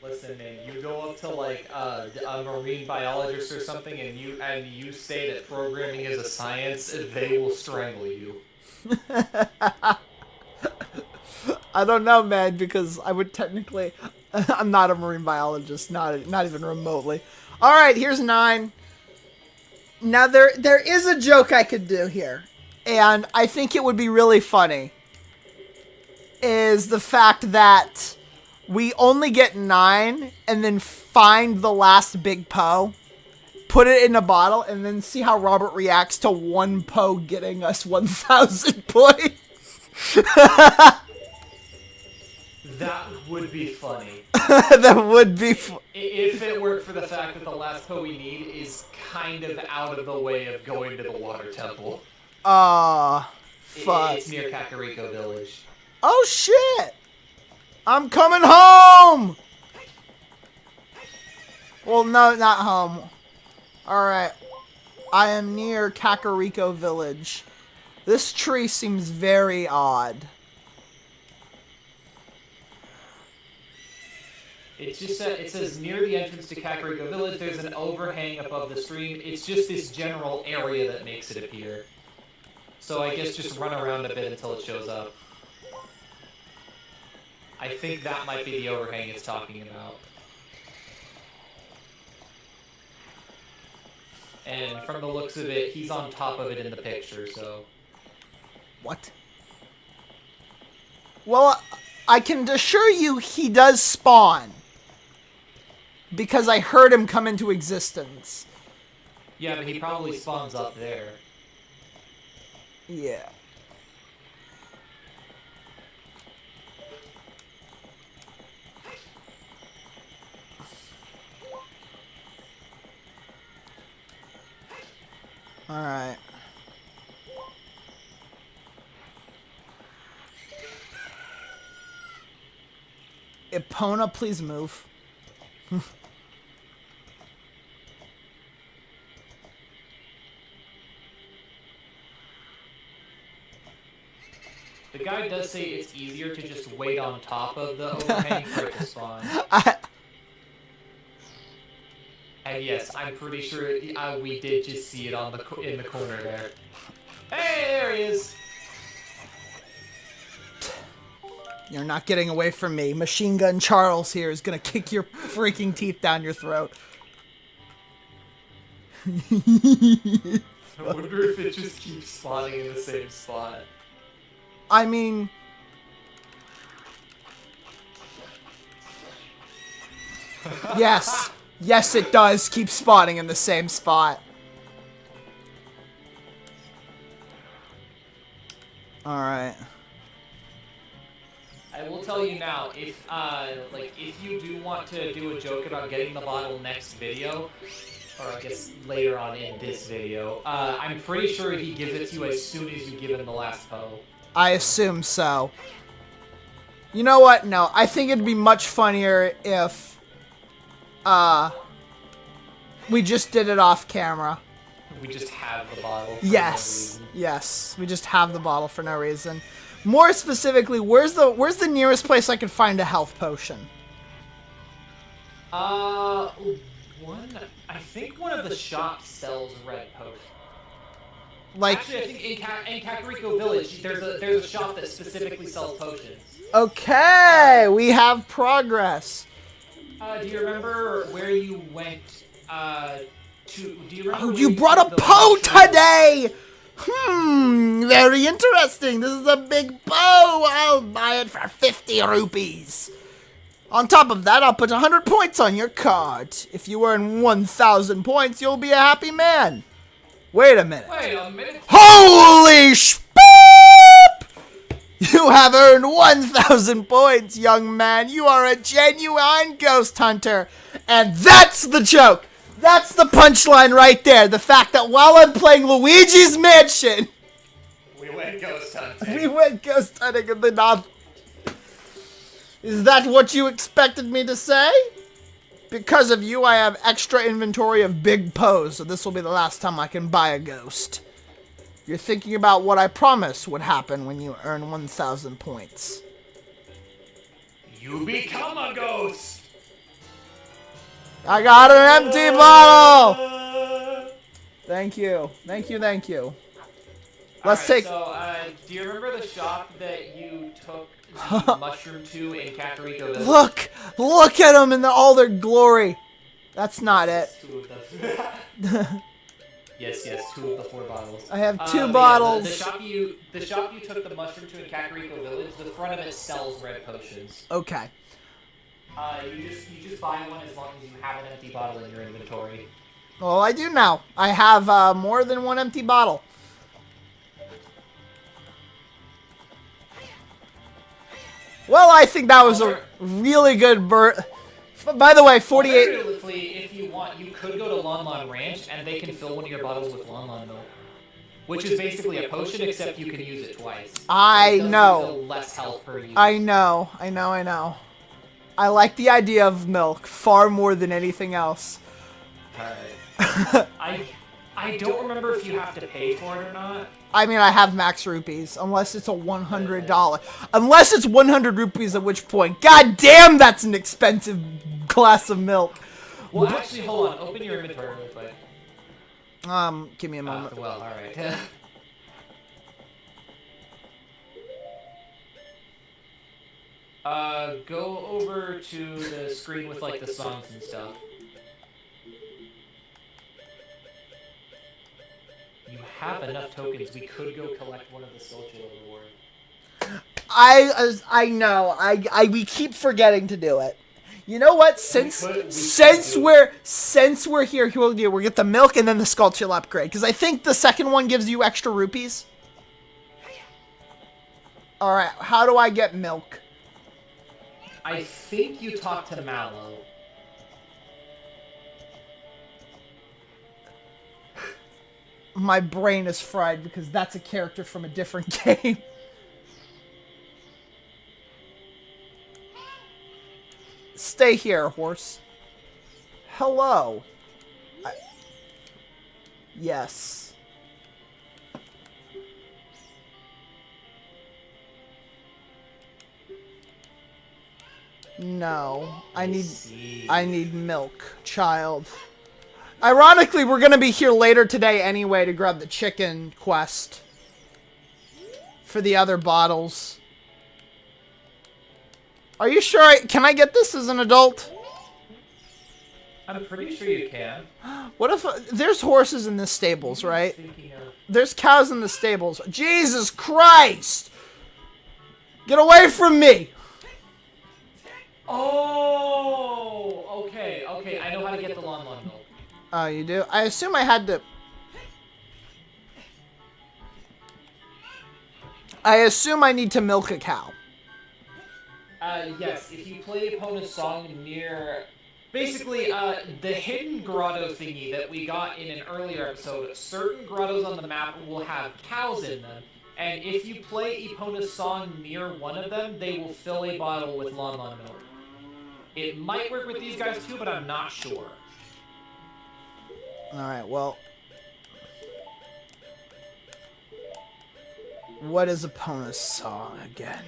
B: Listen, man, you go up to like a marine biologist or something, and you say that programming is a science, they will strangle you.
A: I don't know, man, because I would technically... I'm not a marine biologist, not even remotely. All right, here's 9. Now, there is a joke I could do here, and I think it would be really funny, is the fact that we only get 9 and then find the last big Poe, put it in a bottle, and then see how Robert reacts to one Poe getting us 1,000 points.
B: That would be funny.
A: That would be
B: if it weren't for the fact that the last Poe we need is kind of out of the way of going to the water temple.
A: Fuck.
B: It's near Kakariko Village.
A: Oh, shit! I'm coming home! Well, no, not home. Alright. I am near Kakariko Village. This tree seems very odd.
B: It's just it says near the entrance to Kakariko Village, there's an overhang above the stream. It's just this general area that makes it appear. So I guess just run around a bit until it shows up. I think that might be the overhang it's talking about. And from the looks of it, he's on top of it in the picture, so...
A: What? Well, I can assure you he does spawn. Because I heard him come into existence.
B: Yeah, but he probably spawns up there.
A: Yeah. Alright. Epona, please move.
B: The guy does say it's easier to just wait on top of the overhang for it to spawn. And yes, I'm pretty sure we did just see it on in the corner there. Hey, there he is!
A: You're not getting away from me. Machine Gun Charles here is gonna kick your freaking teeth down your throat.
B: I wonder if it just keeps spawning in the same spot.
A: I mean... Yes. Yes, it does keep spawning in the same spot. Alright.
B: I will tell you now, if you do want to do a joke about getting the bottle next video, or I guess later on in this video, I'm pretty sure he gives it to you as soon as you give him the last bow.
A: I assume so. You know what? No, I think it'd be much funnier if, we just did it off camera.
B: We just have the bottle.
A: Yes. Yes. We just have the bottle for no reason. More specifically, where's the nearest place I can find a health potion?
B: I think one of the shops sells red potion.
A: Like,
B: actually, I think in Kakariko Village, there's a shop that specifically sells potions.
A: okay, we have progress.
B: Do you remember where you went? Do you remember?
A: Oh, you brought a bow today. Very interesting. This is a big bow. I'll buy it for 50 rupees. On top of that, I'll put 100 points on your card. If you earn 1,000 points, you'll be a happy man. Wait a minute.
B: Wait a minute.
A: Holy sh**! You have earned 1,000 points, young man. You are a genuine ghost hunter. And that's the joke. That's the punchline right there. The fact that while I'm playing Luigi's Mansion,
B: we went ghost hunting.
A: We went ghost hunting in the north. Is that what you expected me to say? Because of you, I have extra inventory of big Poes, so this will be the last time I can buy a ghost. You're thinking about what I promised would happen when you earn 1,000 points.
B: You become a ghost!
A: I got an empty bottle! Thank you. Thank you, thank you. Let's take...
B: So, do you remember the shop that you took the mushroom to in Kakariko Village?
A: Look at them in all their glory. That's not it.
B: Two of them. Yes, 2 of the 4 bottles.
A: I have 2 bottles.
B: Yeah, the shop you took the mushroom to in Kakariko Village, the front of it sells red potions.
A: Okay.
B: You just buy one as long as you have an empty bottle in your inventory.
A: Well, I do now. I have more than 1 empty bottle. Well, I think that was a really good By the way, 48...
B: Alternatively, if you want, you could go to Lon Lon Ranch, and they can fill one of your bottles with Lon Lon milk. Which is basically a potion, except you can use it twice.
A: I know.
B: Less health per use.
A: I know. I like the idea of milk far more than anything else.
B: Alright. I don't remember if you have to pay for it or not.
A: I mean, I have max rupees, unless it's a $100. Unless it's 100 rupees, at which point, god damn, that's an expensive glass of milk.
B: Well, actually, hold on. Open your inventory real quick.
A: Give me a moment.
B: Well, alright. Go over to the screen with, like, the songs and stuff. You have enough tokens. We could go collect one of the social reward.
A: I know. We keep forgetting to do it. You know what? Since we're here, we'll get the milk and then the Skulltula upgrade, because I think the second one gives you extra rupees. All right. How do I get milk?
B: I think you talk to Mallow.
A: My brain is fried because that's a character from a different game. Stay here, horse. Hello. Yes. No. I need milk, child. Ironically, we're gonna be here later today anyway to grab the chicken quest for the other bottles. Are you sure can I get this as an adult?
B: I'm pretty sure you can.
A: What if there's horses in the stables, right? There's cows in the stables. Jesus Christ! Get away from me!
B: Oh, okay, okay. I know how to get the Lon Lon milk.
A: Oh, you do? I assume I had to... I assume I need to milk a cow.
B: Yes, if you play Epona's song near... Basically, the hidden grotto thingy that we got in an earlier episode, certain grottos on the map will have cows in them, and if you play Epona's song near one of them, they will fill a bottle with Lon Lon milk. It might work with these guys too, but I'm not sure.
A: Alright, well... What is Epona's song again?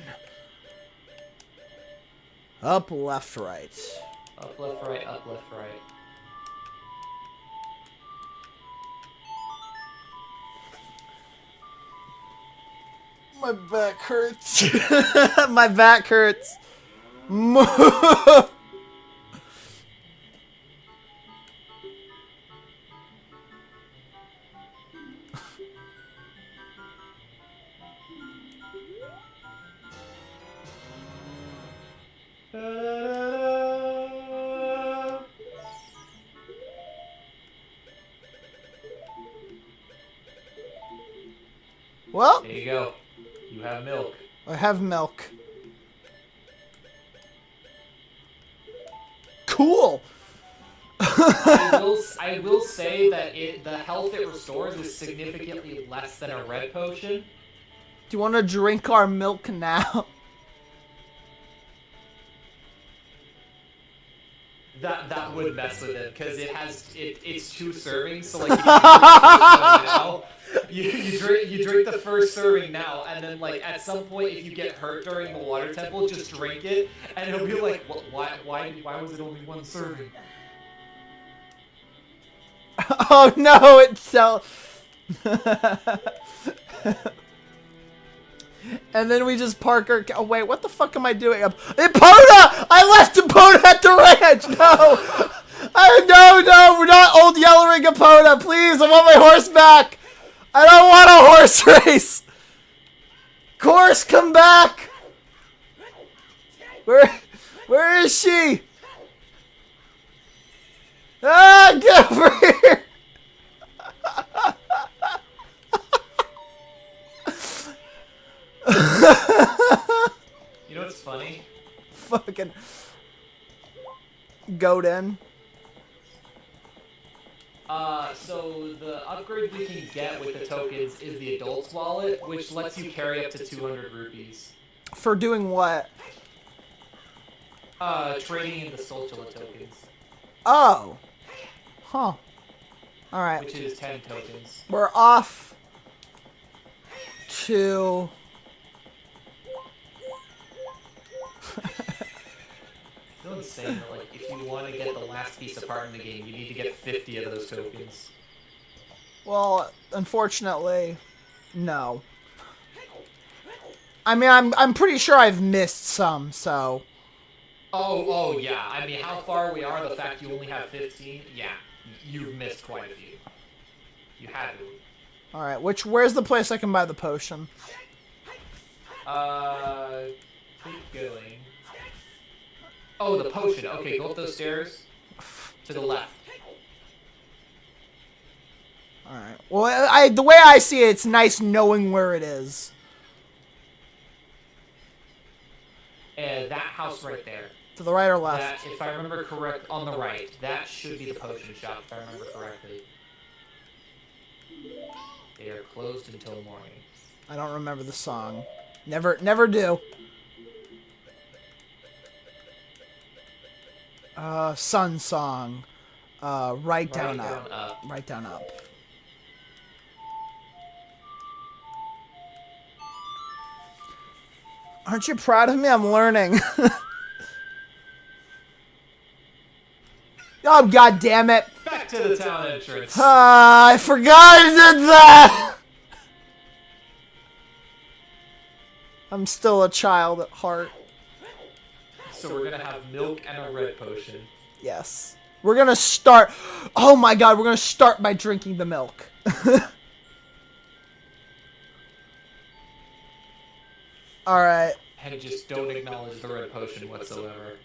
A: Up, left, right.
B: Up, left, right, up, left, right.
A: My back hurts. My back hurts. Well,
B: there you go. You have milk.
A: I have milk. Cool.
B: I will say that the health it restores is significantly less than a red potion.
A: Do you want to drink our milk now?
B: That would mess with it because it's 2 servings. So like if you drink the first serving now, and then like at some point if you get hurt during the water temple, just drink it, and it'll be like, why was it only 1 serving?
A: Oh no, it's so... And then we just park our... Oh wait, what the fuck am I doing? Epona! I left Epona at the ranch! No! No, we're not Old Yellowring Epona! Please, I want my horse back! I don't want a horse race! Course, come back! Where is she? Ah, get over here!
B: You know what's funny?
A: Fucking goat in.
B: So the upgrade we can get with the tokens is the adult's wallet, which lets you carry up to 200 rupees.
A: For doing what?
B: Trading in the Stolchula tokens.
A: Oh. Huh. Alright.
B: Which is 10 tokens.
A: We're off to...
B: It's insane that, like, if you want to get the last piece of art in the game, you need to get 50 of those tokens.
A: Well, unfortunately, no. I mean, I'm pretty sure I've missed some, so...
B: Oh, yeah. I mean, how far we are, the fact you only have 15, yeah, you've missed quite a few. You had to.
A: Alright, where's the place I can buy the potion?
B: Keep going. Oh, the potion. Okay, go up those stairs. To the left.
A: Alright. Well, the way I see it, it's nice knowing where it is.
B: And that house right there.
A: To the right or left?
B: That, if I remember correct, on the right. That should be the potion shop, if I remember correctly. They are closed until morning.
A: I don't remember the song. Never do. Sun Song. Right down
B: Right
A: up.
B: down up.
A: Right down up. Aren't you proud of me? I'm learning. Oh, god damn it.
B: Back to the town entrance.
A: I forgot I did that! I'm still a child at heart.
B: So we're gonna have milk and a red potion.
A: Yes. We're gonna start... Oh my god, we're gonna start by drinking the milk. Alright.
B: And just don't acknowledge the red potion whatsoever.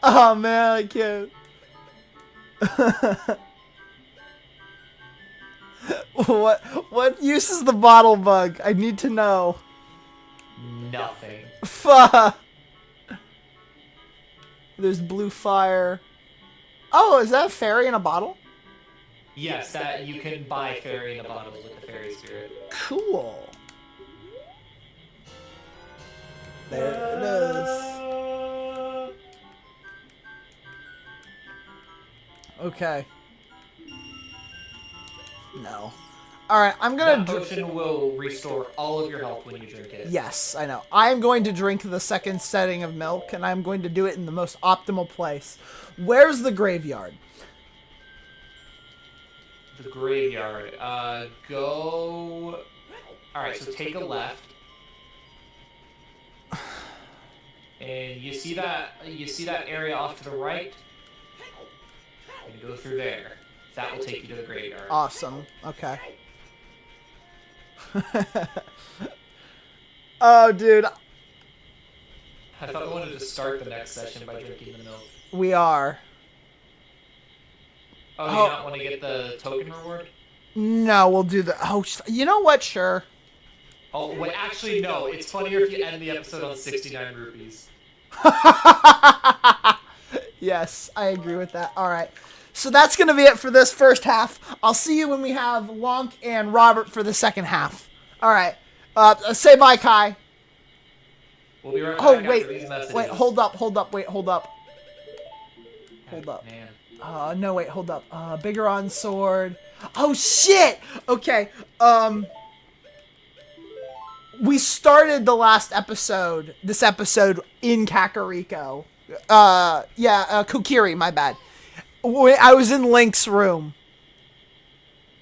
A: Oh man, I can't. What use is the bottle bug? I need to know.
B: Nothing.
A: Fuck. There's blue fire. Oh, is that a fairy in a bottle?
B: Yes, that you can buy fairy in a bottle with the fairy spirit.
A: Cool. There it is. Okay. No. Alright, I'm gonna...
B: That potion will restore all of your health when you drink it.
A: Yes, I know. I am going to drink the second setting of milk, and I'm going to do it in the most optimal place. Where's the graveyard?
B: The graveyard. Go... Alright, so take a left. And you see that area off to the right? And go through there. That will take you to the graveyard.
A: Awesome. Okay. Oh, dude.
B: I thought we wanted to start the next session by drinking the milk.
A: We are.
B: Oh, you not want to get the token reward?
A: No, we'll do the... Oh, you know what? Sure.
B: Oh, wait, actually, no. It's funnier if you end the episode on 69 rupees.
A: Yes, I agree with that. All right. So that's going to be it for this first half. I'll see you when we have Lonk and Robert for the second half. All right. Say bye, Kai.
B: We'll be right back
A: Oh,
B: after
A: wait.
B: these messages.
A: Wait, hold up. Wait, hold up. Hold up.
B: Man.
A: No, wait, hold up. Biggeron sword. Oh, shit! Okay, we started the last episode, this episode, in Kakariko. Kokiri, my bad. I was in Link's room.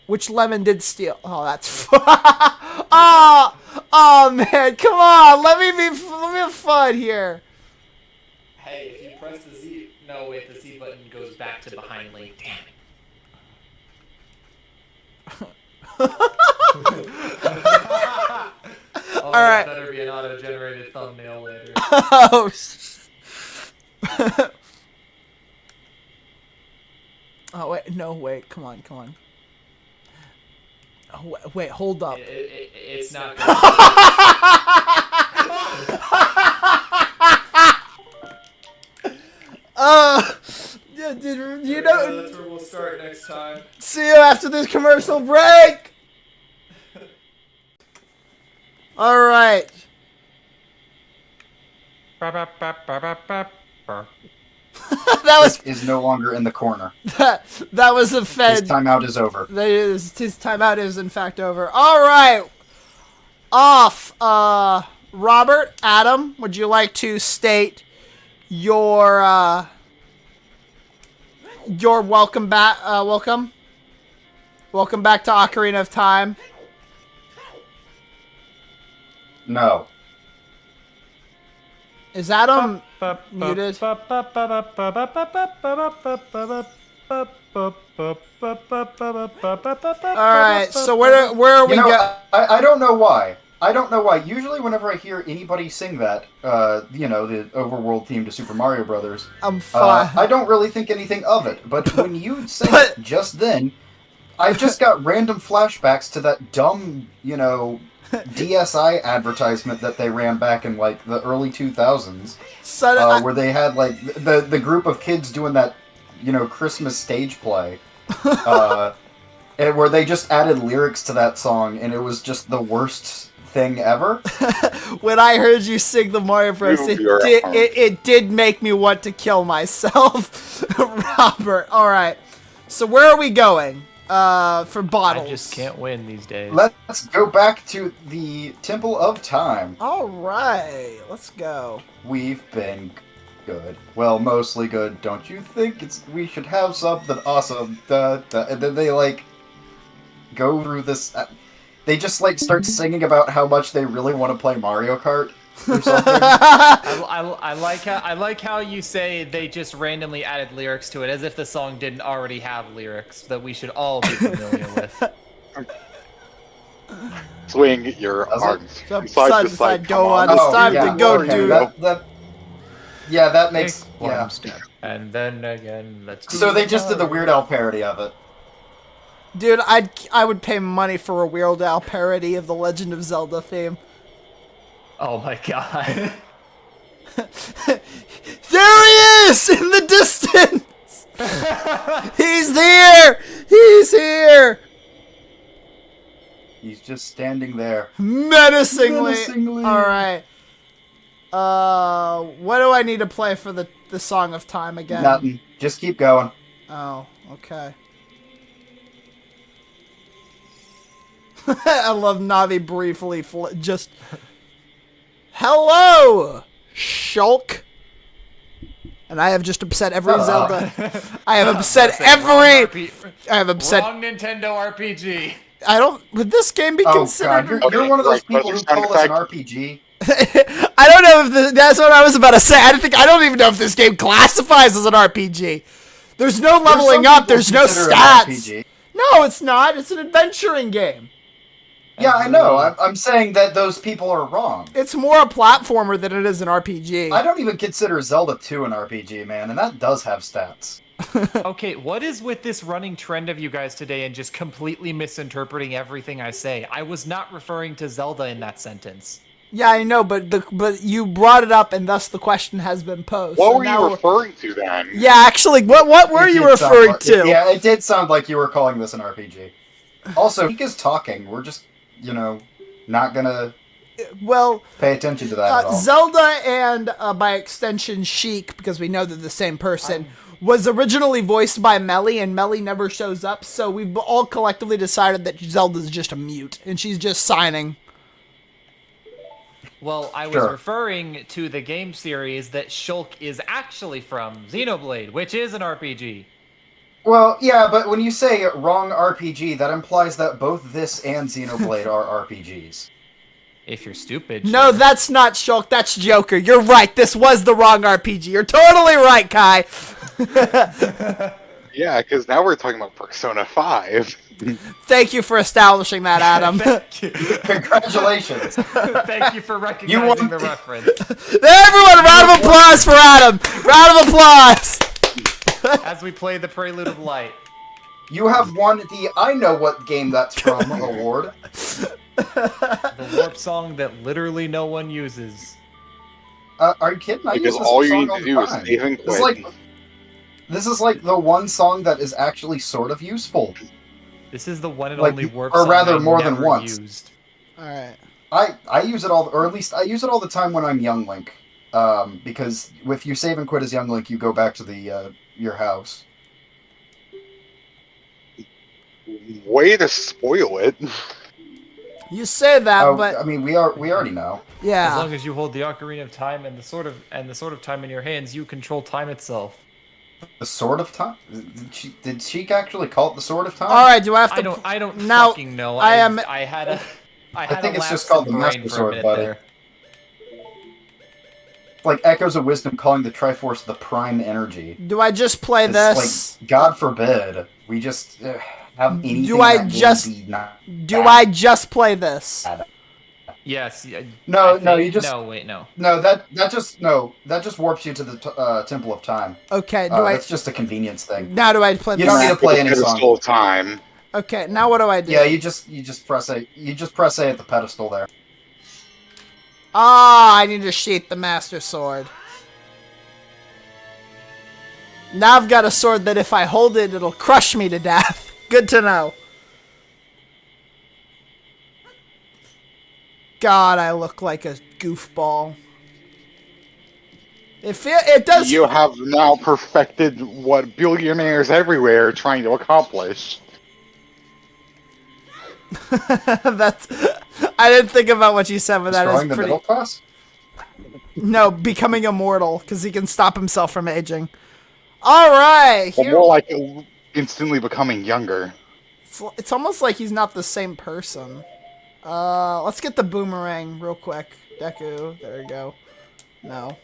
A: Which Lemon did steal. Oh, that's... oh, man, come on! Let me have fun here.
B: Hey, if you press the Z... No, wait, the Z button goes back to behind Link. Damn it. Oh,
A: Alright.
B: That better be an auto-generated thumbnail later.
A: Oh, oh, wait, no, wait, come on. Oh, wait, hold up.
B: It's not
A: Yeah, dude, you know...
B: That's where we'll start next time.
A: See you after this commercial break! Alright. That was...
C: is no longer in the corner.
A: That was a Fed.
C: His timeout is over.
A: His timeout is in fact over. Alright. Off. Robert, Adam, would you like to state your welcome back, welcome back to Ocarina of Time?
C: No.
A: Is Adam muted? Alright, so where are we going?
C: I don't know why. I don't know why. Usually whenever I hear anybody sing that, you know, the overworld theme to Super Mario Brothers,
A: I'm fine.
C: I don't really think anything of it. But when you sang it just then, I just got random flashbacks to that dumb, you know, DSi advertisement that they ran back in, like, the early 2000s. Where they had, like, the group of kids doing that, you know, Christmas stage play. where they just added lyrics to that song, and it was just the worst thing ever.
A: When I heard you sing the Mario Bros, it did make me want to kill myself. Robert, alright. So where are we going? For bottles.
B: I just can't win these days.
C: Let's go back to the Temple of Time.
A: Alright, let's go.
C: We've been good. Well, mostly good. Don't you think we should have something awesome? And then they, like, go through this... they just, like, start singing about how much they really want to play Mario Kart or something.
B: I like how you say they just randomly added lyrics to it, as if the song didn't already have lyrics that we should all be familiar with.
D: Swing your arms.
A: From side to side, go on. It's time to go, dude.
C: That makes...
B: One step. And then again, let's do
C: So they just did the Weird Al parody of it.
A: Dude, I would pay money for a Weird Al parody of the Legend of Zelda theme.
B: Oh my god.
A: There he is! In the distance! He's there! He's here!
C: He's just standing there.
A: Menacingly. Alright. What do I need to play for the Song of Time again?
C: Nothing. Just keep going.
A: Oh, okay. I love Navi briefly just... Hello, Shulk. And I have just upset every Zelda. I have upset every... I have upset...
B: Wrong Nintendo RPG.
A: I don't... Would this game be considered...
C: God, you're one of those people who call this an RPG.
A: I don't know if that's what I was about to say. I don't even know if this game classifies as an RPG. There's no leveling up. There's no stats. No, it's not. It's an adventuring game.
C: Yeah, I know. I'm saying that those people are wrong.
A: It's more a platformer than it is an RPG.
C: I don't even consider Zelda 2 an RPG, man, and that does have stats.
B: Okay, what is with this running trend of you guys today and just completely misinterpreting everything I say? I was not referring to Zelda in that sentence.
A: Yeah, I know, but you brought it up, and thus the question has been posed.
D: What were you referring to then?
A: Yeah, actually, what were you referring to?
C: Yeah, it did sound like you were calling this an RPG. Also, Sheik talking. We're just, not gonna pay attention to that at all.
A: Zelda and, by extension, Sheik, because we know they're the same person, was originally voiced by Melly, and Melly never shows up, so we've all collectively decided that Zelda's just a mute, and she's just signing.
B: Well, I was referring to the game series that Shulk is actually from, Xenoblade, which is an RPG.
C: Well, yeah, but when you say wrong RPG, that implies that both this and Xenoblade are RPGs.
B: If you're stupid.
A: No, that's not Shulk, that's Joker. You're right, this was the wrong RPG. You're totally right, Kai.
D: Yeah, because now we're talking about Persona 5.
A: Thank you for establishing that, Adam.
C: Congratulations.
B: Thank you for recognizing the reference.
A: Everyone, round of applause for Adam. Round of applause.
B: As we play the Prelude of Light.
C: You have won the I know what game that's from award.
B: The warp song that literally no one uses.
C: Are you kidding?
D: Because all you need to do is save and quit.
C: This is like the one song that is actually sort of useful.
B: This is the one and only warp
C: or
B: song
C: rather
B: I
C: more
B: never
C: than once.
A: Used. All right.
C: I use it all, or at least I use it all the time when I'm Young Link, because if you save and quit as Young Link, you go back to the your house.
D: Way to spoil it.
A: You say that, but
C: I mean, we already know.
A: Yeah.
B: As long as you hold the Ocarina of Time and the sword of time in your hands, you control time itself.
C: The Sword of Time? Did Sheik actually call it the Sword of Time?
A: All right, do I have to?
B: I don't
A: now,
B: fucking know.
A: I
C: think it's just called the Master Sword, buddy. Like Echoes of Wisdom calling the Triforce the Prime Energy.
A: Do I just play this?
C: Like, God forbid we just have anything.
A: Do I just play this?
B: Yes.
C: No, you just.
B: No, wait, no.
C: No, that just warps you to the Temple of Time.
A: Okay,
C: that's just a convenience thing.
A: Now do I play?
C: You don't need to play any song.
D: Pedestal of Time.
A: Okay, now what do I do?
C: Yeah, you just press A. You just press A at the pedestal there.
A: Ah, I need to sheath the Master Sword. Now I've got a sword that if I hold it, it'll crush me to death. Good to know. God, I look like a goofball. It does.
D: You have now perfected what billionaires everywhere are trying to accomplish.
A: That's. I didn't think about what you said, but that is
C: Destroying the
A: pretty.
C: middle class?
A: No, becoming immortal because he can stop himself from aging. All right,
D: But
A: here.
D: more like instantly becoming younger.
A: It's almost like he's not the same person. Let's get the boomerang real quick. Deku, there you go. No.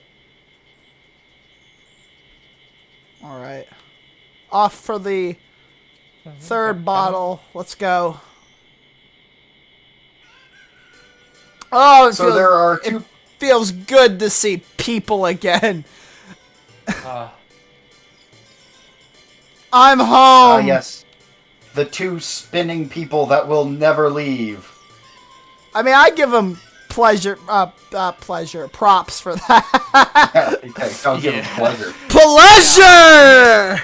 A: All right. Off for the third bottle. Let's go. Oh, it
C: So
A: feels,
C: there are
A: it
C: two.
A: feels good to see people again. I'm home.
C: Yes. The two spinning people that will never leave.
A: I mean, I give them props for that.
C: Okay, I'll give him pleasure.
A: Pleasure!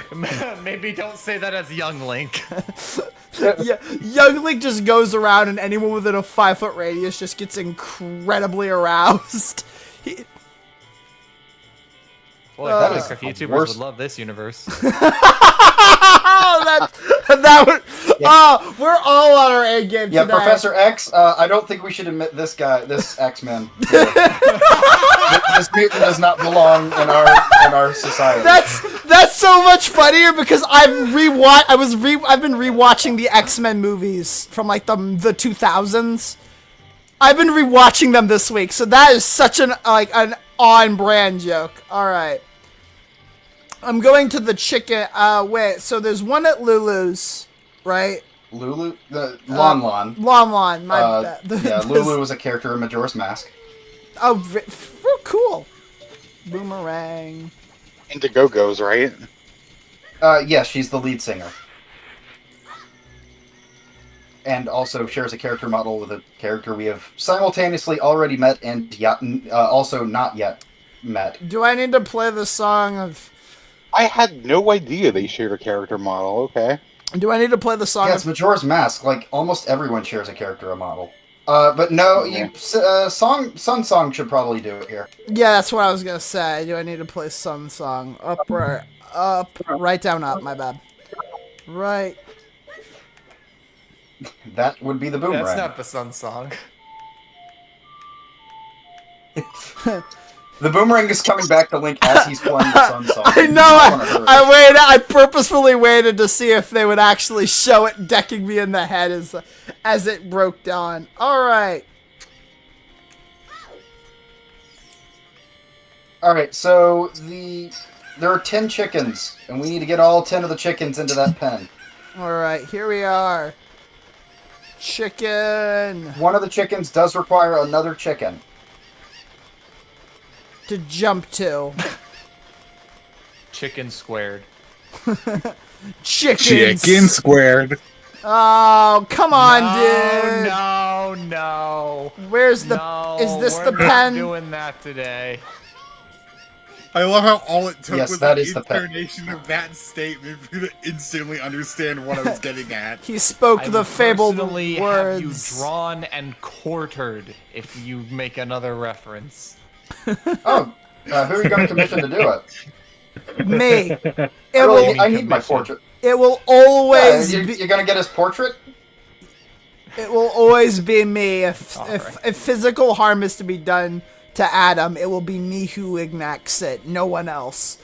B: Maybe don't say that as young Link.
A: Yeah, young Link just goes around and anyone within a 5-foot radius just gets incredibly aroused.
B: Boy,
C: That
B: I
C: is
B: think
C: the
B: YouTubers
C: worst.
B: would love this universe.
A: Oh, that would.
C: Yeah.
A: Oh, we're all on our A game
C: Yeah,
A: today.
C: Professor X, I don't think we should admit this guy, this X-Men. This mutant does not belong in our society.
A: That's so much funnier because I've been rewatching the X-Men movies from like the 2000s. I've been rewatching them this week, so that is such an on-brand joke. All right. I'm going to the chicken. Wait. So there's one at Lulu's, right?
C: Lulu, the Lon Lon.
A: Lon Lon. My bad.
C: Yeah, Lulu was a character in Majora's Mask.
A: Oh, cool. Boomerang.
D: Indiegogo's, right?
C: Yeah, she's the lead singer. And also shares a character model with a character we have simultaneously already met and also not yet met.
A: Do I need to play the song of?
D: I had no idea they shared a character model. Okay.
A: Do I need to play the song?
C: Yeah, it's Majora's Mask. Like, almost everyone shares a character model. But no, Sun Song should probably do it here.
A: Yeah, that's what I was gonna say. Do I need to play Sun Song? Up, right down, up. My bad. Right.
C: That would be the boomerang.
B: That's not the Sun Song.
C: The boomerang is coming back to Link as he's playing the Sun Song.
A: I know. I purposefully waited to see if they would actually show it decking me in the head as it broke down. All right.
C: All right. So there are 10 chickens, and we need to get all 10 of the chickens into that pen.
A: All right. Here we are. Chicken.
C: One of the chickens does require another chicken.
A: To jump to.
B: Chicken squared.
A: Chickens.
E: Chicken squared.
A: Oh, come on, dude.
B: No.
A: Where's the?
B: No,
A: is this
B: we're
A: the
B: not
A: pen?
B: doing that today.
E: I love how all it took
C: Yes,
E: was
C: that
E: the
C: is the pet.
E: intonation of that statement for you to instantly understand what I was getting at.
A: He spoke
B: I
A: the
B: would
A: fabled
B: personally
A: words.
B: have you drawn and quartered if you make another reference.
C: Oh, who are you going to commission to do it?
A: Me. It
C: Really,
A: will.
C: I need my
B: commission.
C: portrait.
A: It will always.
C: You're going to get his portrait?
A: It will always be me. If
B: Alright.
A: if physical harm is to be done to Adam, it will be me who enacts it. No one else.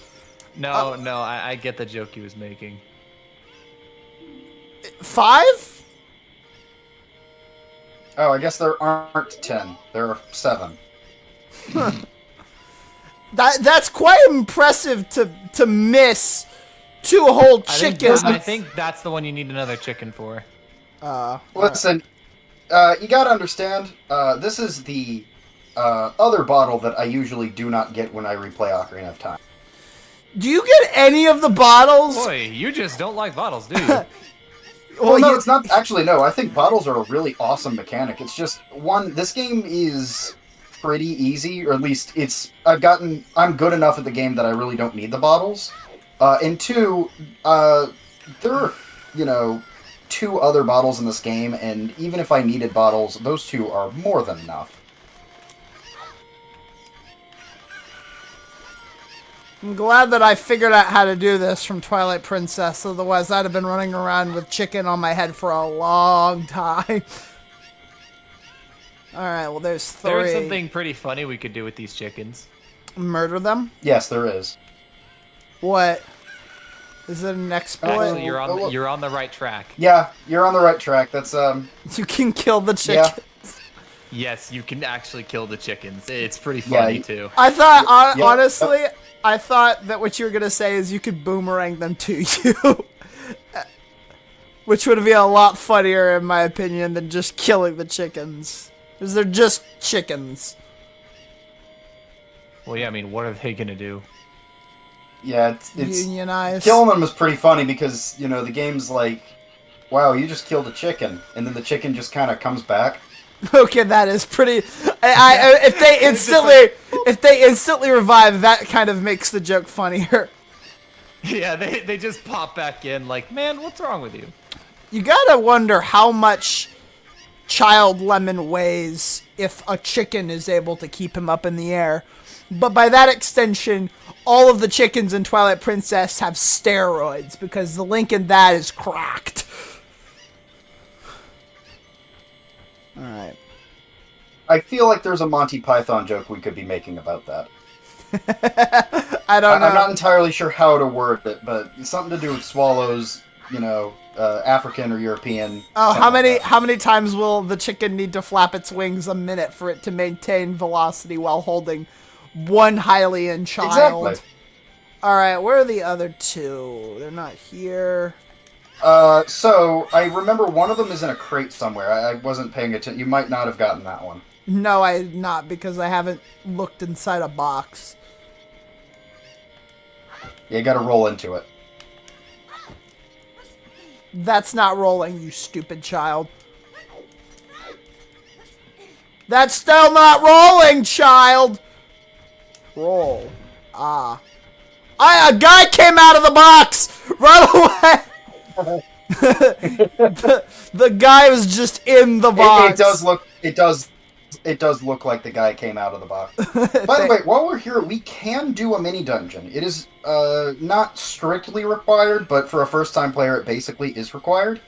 B: No, I get the joke he was making.
A: 5?
C: Oh, I guess there aren't 10. There are 7.
A: That's quite impressive to miss 2 whole chickens.
B: I think that's the one you need another chicken for.
C: Listen, you gotta understand, this is the other bottle that I usually do not get when I replay Ocarina of Time.
A: Do you get any of the bottles?
B: Boy, you just don't like bottles, do you?
C: Well, no,
A: you-
C: it's not actually. No, I think bottles are a really awesome mechanic. It's just this game is pretty easy, or at least I'm good enough at the game that I really don't need the bottles. And 2, there are 2 other bottles in this game, and even if I needed bottles, those 2 are more than enough.
A: I'm glad that I figured out how to do this from Twilight Princess, otherwise I'd have been running around with chicken on my head for a long time. Alright, well there's 3.
B: There's something pretty funny we could do with these chickens.
A: Murder them?
C: Yes, there is.
A: What? Is it an exploit?
B: Actually, you're on the right track.
C: Yeah, you're on the right track. That's
A: You can kill the chicken.
C: Yeah.
B: Yes, you can actually kill the chickens. It's pretty funny too.
A: I thought,
C: Yeah.
A: honestly, I thought that what you were going to say is you could boomerang them to you. Which would be a lot funnier, in my opinion, than just killing the chickens. Because they're just chickens.
B: Well, yeah, I mean, what are they gonna do?
C: yeah. It's
A: Unionize.
C: killing them is pretty funny because the game's like, wow, you just killed a chicken, and then the chicken just kind of comes back.
A: Okay, that is pretty. If they instantly revive, that kind of makes the joke funnier.
B: Yeah, they just pop back in like, man, what's wrong with you?
A: You gotta wonder how much Child Lemon weighs if a chicken is able to keep him up in the air. But by that extension, all of the chickens in Twilight Princess have steroids because the link in that is cracked. Alright.
C: I feel like there's a Monty Python joke we could be making about that.
A: I don't know.
C: I'm not entirely sure how to word it, but something to do with swallows, African or European.
A: Oh,
C: something
A: how many times will the chicken need to flap its wings a minute for it to maintain velocity while holding one Hylian child?
C: Exactly.
A: Alright, where are the other 2? They're not here.
C: So I remember one of them is in a crate somewhere. I wasn't paying attention. You might not have gotten that one.
A: No, I did not, because I haven't looked inside a box.
C: You gotta roll into it.
A: That's not rolling, you stupid child. That's still not rolling, child! Roll. Ah. A guy came out of the box! Run away! the guy was just in the box.
C: It does look like the guy came out of the box. By the way, while we're here, we can do a mini dungeon. It is not strictly required, but for a first-time player, it basically is required.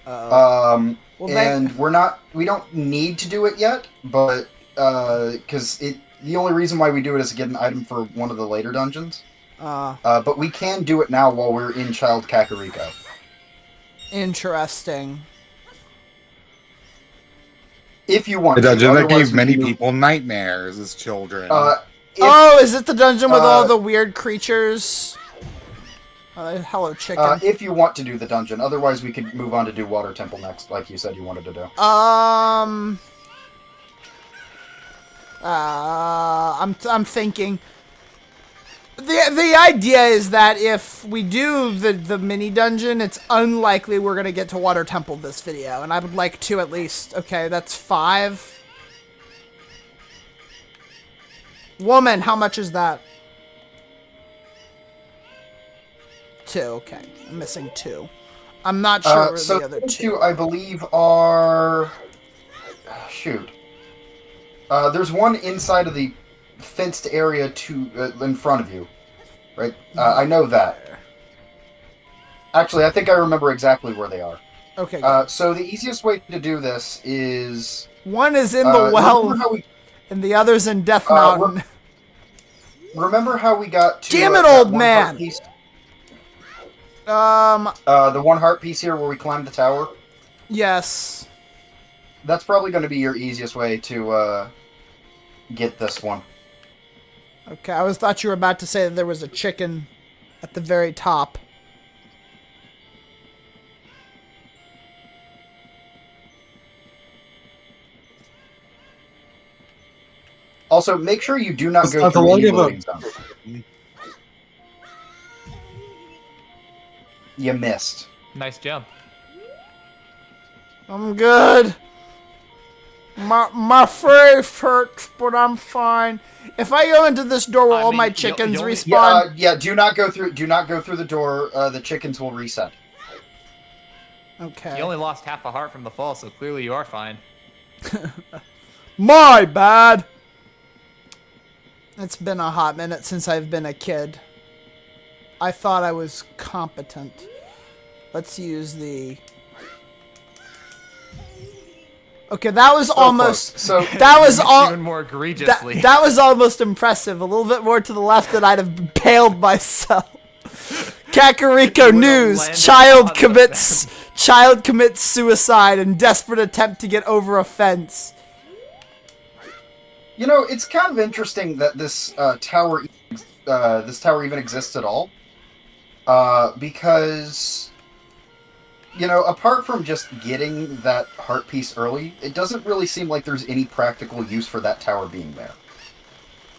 A: Well,
C: and we don't need to do it yet, but because the only reason why we do it is to get an item for one of the later dungeons. But we can do it now while we're in Child Kakariko.
A: Interesting.
C: If you want
E: The dungeon that
C: otherwise
E: gave many
C: we can
E: people nightmares as children.
A: Is it the dungeon with all the weird creatures? Hello, chicken.
C: If you want to do the dungeon, otherwise we could move on to do Water Temple next, like you said you wanted to do.
A: I'm thinking. The idea is that if we do the mini dungeon, it's unlikely we're gonna get to Water Temple this video, and I would like to at least. Okay, that's 5. Woman, how much is that? 2. Okay, I'm missing 2. I'm not sure where
C: so
A: the other 2.
C: 2, I believe, are. Shoot. There's one inside of the fenced area in front of you, right? I know that. Actually, I think I remember exactly where they are.
A: Okay.
C: So the easiest way to do this is
A: one is in the well, and the other's in Death Mountain.
C: Remember how we got to?
A: Damn it, old man!
C: The one heart piece here where we climbed the tower.
A: Yes.
C: That's probably going to be your easiest way to get this one.
A: Okay, I thought you were about to say that there was a chicken at the very top.
C: Also, make sure you do not go through any loading zone. You missed.
B: Nice jump.
A: I'm good. My face hurts, but I'm fine. If I go into this door where all my chickens respawn...
C: Yeah, do not go through the door. The chickens will reset.
A: Okay.
B: You only lost half a heart from the fall, so clearly you are fine.
A: My bad. It's been a hot minute since I've been a kid. I thought I was competent. Let's use the... Okay, that was almost...
C: close. So
A: That was all...
B: Even more egregiously.
A: That was almost impressive. A little bit more to the left than I'd have impaled myself. Kakariko News.
B: landed
A: Child commits suicide in desperate attempt to get over a fence.
C: you know, it's kind of interesting that this tower even exists at all. Because, you know, apart from just getting that heart piece early, it doesn't really seem like there's any practical use for that tower being there.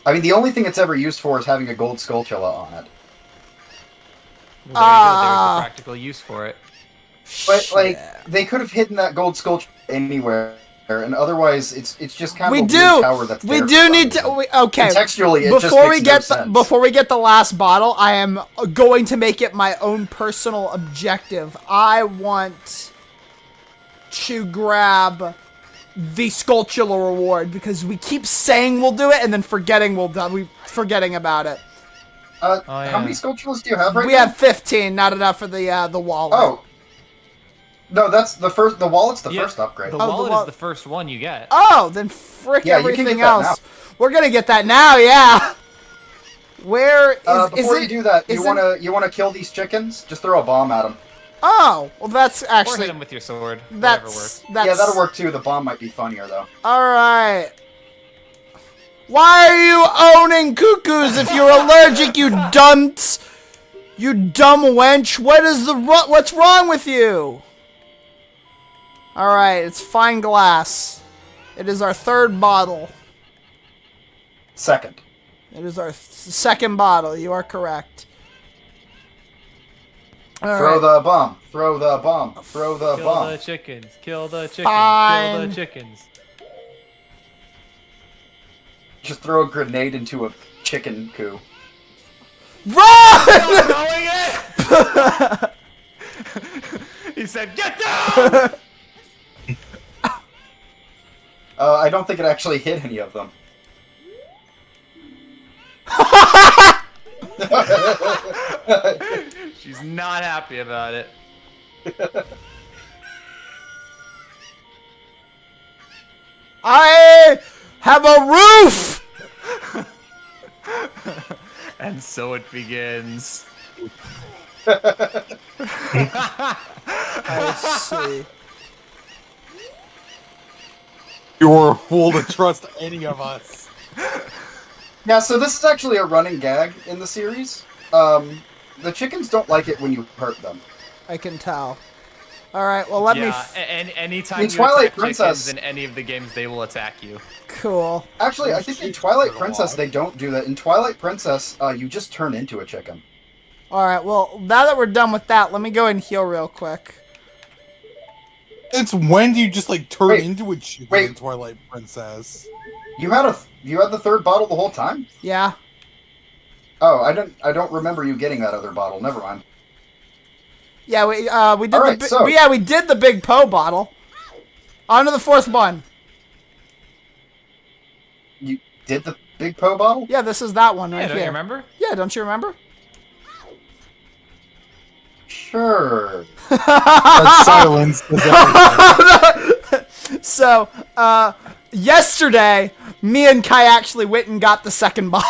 C: I mean, the only thing it's ever used for is having a gold Skulltula on it.
B: Well, there you go. There's the practical use for it.
C: But, like, they could have hidden that gold Skulltula anywhere, and otherwise, it's just kind of a weird tower that's there.
A: We do need to... okay.
C: Contextually, it
A: before
C: just makes no sense.
A: Before we get the last bottle, I am going to make it my own personal objective. I want to grab the Skulltula reward because we keep saying we'll do it and then forgetting about it.
C: How many Skulltulas do you have right now?
A: We have 15, not enough for the wallet.
C: Oh. No, that's the first. The wallet's the first upgrade.
B: The wallet is the first one you get.
A: Oh, then frick
C: Yeah, you can
A: everything
C: get that
A: else. We're gonna get that now, yeah. Where is
C: before
A: it?
C: you do that,
A: is
C: you wanna kill these chickens? Just throw a bomb at them.
A: Oh, well, that's
B: Or
A: actually
B: hit him with your sword. Whatever works.
A: that's
C: Yeah, that'll work too. The bomb might be funnier though.
A: All right. Why are you owning cuckoos if you're allergic, you dunce? You dumb wench. What's wrong with you? All right, it's fine glass. It is our third bottle.
C: Second.
A: It is our second bottle. You are correct. All
C: Throw
A: right.
C: the bomb. Throw the bomb. Throw the
B: Kill
C: bomb.
B: the chickens. Kill the chickens.
A: Fine.
B: Kill the chickens.
C: Just throw a grenade into a chicken coop.
A: Run!
B: Knowing it! He said, "Get down!"
C: I don't think it actually hit any of them.
B: She's not happy about it.
A: I have a roof!
B: And so it begins.
A: I see.
E: You were a fool to trust any of us.
C: Yeah, so this is actually a running gag in the series. The chickens don't like it when you hurt them.
A: I can tell. All right, well, let me...
B: and anytime
C: In
B: you
C: Twilight
B: attack
C: Princess-
B: chickens in any of the games, they will attack you.
A: Cool.
C: Actually, I think in Twilight Princess they don't do that. In Twilight Princess, you just turn into a chicken.
A: All right, well, now that we're done with that, let me go and heal real quick.
E: It's when do you just like turn
C: Wait,
E: into a chicken
C: wait.
E: in Twilight Princess?
C: You had the third bottle the whole time?
A: Yeah?
C: Oh, I don't remember you getting that other bottle. Never mind.
A: Yeah, we did
C: All right, so-
A: we did the Big Poe bottle. On to the fourth one.
C: You did the Big Poe bottle?
A: Yeah, this is that one
B: Yeah,
A: right
B: don't
A: here.
B: you remember?
A: Yeah, don't you remember?
C: Sure.
E: That silence is everything.
A: So, yesterday, me and Kai actually went and got the second bottle.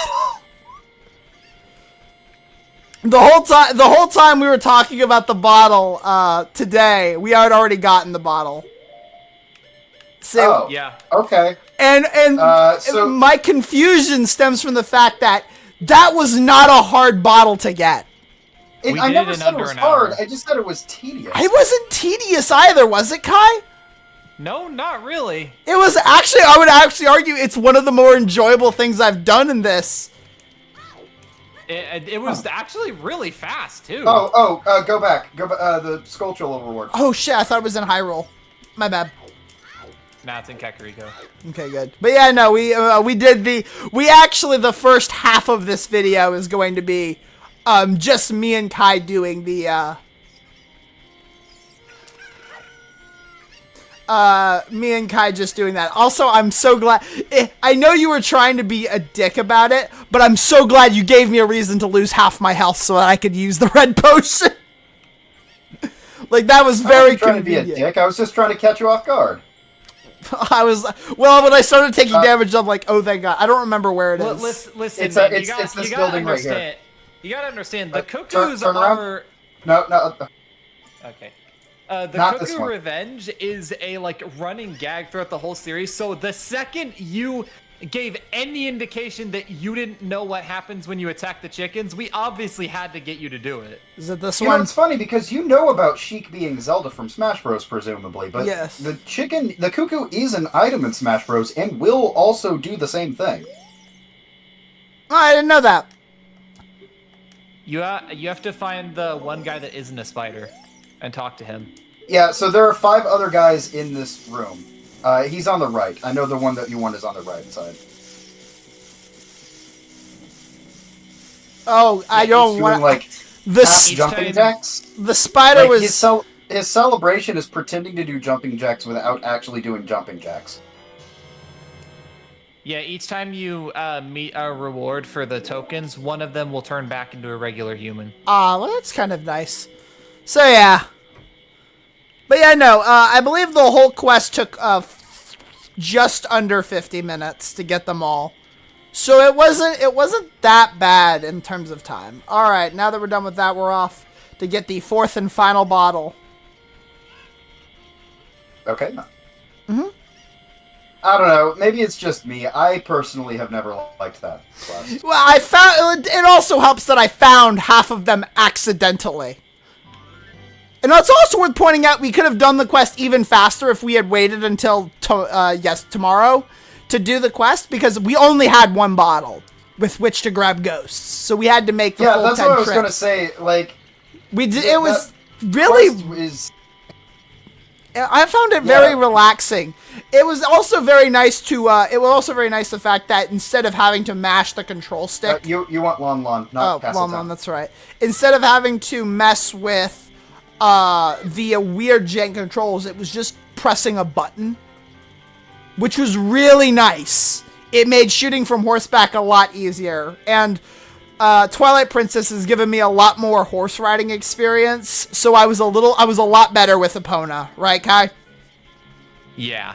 A: The whole time we were talking about the bottle, today, we had already gotten the bottle. So,
C: Oh.
B: Yeah.
C: Okay.
A: and
C: so-
A: my confusion stems from the fact that was not a hard bottle to get.
B: We
C: I
B: did
C: never
B: it in
C: said it
B: under
C: was
B: an
C: hard.
B: hour.
C: I just said it was tedious.
A: It wasn't tedious either, was it, Kai?
B: No, not really.
A: It was actually, I would actually argue, it's one of the more enjoyable things I've done in this.
B: It was actually really fast too.
C: Go back. The Skulltula reward.
A: Oh shit, I thought it was in Hyrule. My bad.
B: Nah, it's in Kakariko.
A: Okay, good. But yeah, no, we actually, the first half of this video is going to be just me and Kai doing the me and Kai just doing that. Also, I'm so glad. I know you were trying to be a dick about it, but I'm so glad you gave me a reason to lose half my health so that I could use the red potion. Like, that was very
C: I wasn't trying to be a
A: convenient.
C: dick. I was just trying to catch you off guard.
A: Well, when I started taking damage, I'm like, oh, thank God. I don't remember where it is.
B: Listen,
C: It's
B: man,
C: this
B: you gotta
C: building right here.
B: understand. You gotta understand, the
C: Turn
B: cuckoos
C: around.
B: are...
C: No.
B: Okay. The
C: Not this
B: Cuckoo
C: one.
B: Revenge is a, like, running gag throughout the whole series, so the second you gave any indication that you didn't know what happens when you attack the chickens, we obviously had to get you to do it.
A: Is it this
C: You know,
A: one?
C: it's funny because you know about Sheik being Zelda from Smash Bros, presumably, but
A: Yes.
C: the cuckoo is an item in Smash Bros and will also do the same thing.
A: Oh, I didn't know that.
B: You have to find the one guy that isn't a spider and talk to him.
C: Yeah, so there are 5 other guys in this room. He's on the right. I know the one that you want is on the right side.
A: Oh, I
C: He's
A: don't
C: doing,
A: want
C: like,
A: this.
C: jumping jacks.
A: The spider
C: Like,
A: was.
C: his celebration is pretending to do jumping jacks without actually doing jumping jacks.
B: Yeah, each time you meet a reward for the tokens, one of them will turn back into a regular human.
A: Well, that's kind of nice. So yeah. But yeah, no, I believe the whole quest took just under 50 minutes to get them all. So it wasn't that bad in terms of time. All right, now that we're done with that, we're off to get the 4th and final bottle.
C: Okay. I don't know. Maybe it's just me. I personally have never liked that quest.
A: Well, I found it also helps that I found half of them accidentally. And it's also worth pointing out we could have done the quest even faster if we had waited until tomorrow to do the quest, because we only had 1 bottle with which to grab ghosts, so we had to make the full 10
C: that's what I was
A: trips.
C: gonna say. Like,
A: We did.
C: that
A: It was really.
C: quest is
A: I found it very
C: Yeah.
A: relaxing. It was also very nice to. It was also very nice the fact that instead of having to mash the control stick.
C: you want Lon, not
A: Well,
C: Castletown.
A: that's right. Instead of having to mess with the weird jank controls, it was just pressing a button, which was really nice. It made shooting from horseback a lot easier, and Twilight Princess has given me a lot more horse riding experience, so I was a lot better with Epona, right, Kai?
B: Yeah.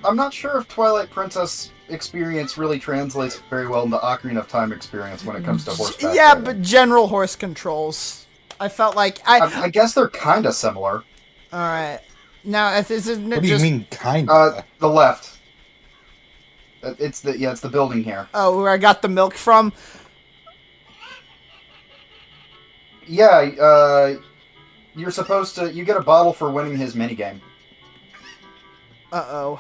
C: I'm not sure if Twilight Princess experience really translates very well into Ocarina of Time experience when it comes to horseback
A: Yeah,
C: riding.
A: but general horse controls. I felt like
C: I guess they're kind of similar.
A: All right. Now, if this isn't
E: What do you
A: just
E: mean, kind of?
C: The left. It's the building here.
A: where I got the milk from.
C: Yeah, you're supposed to. You get a bottle for winning his minigame.
A: Uh-oh.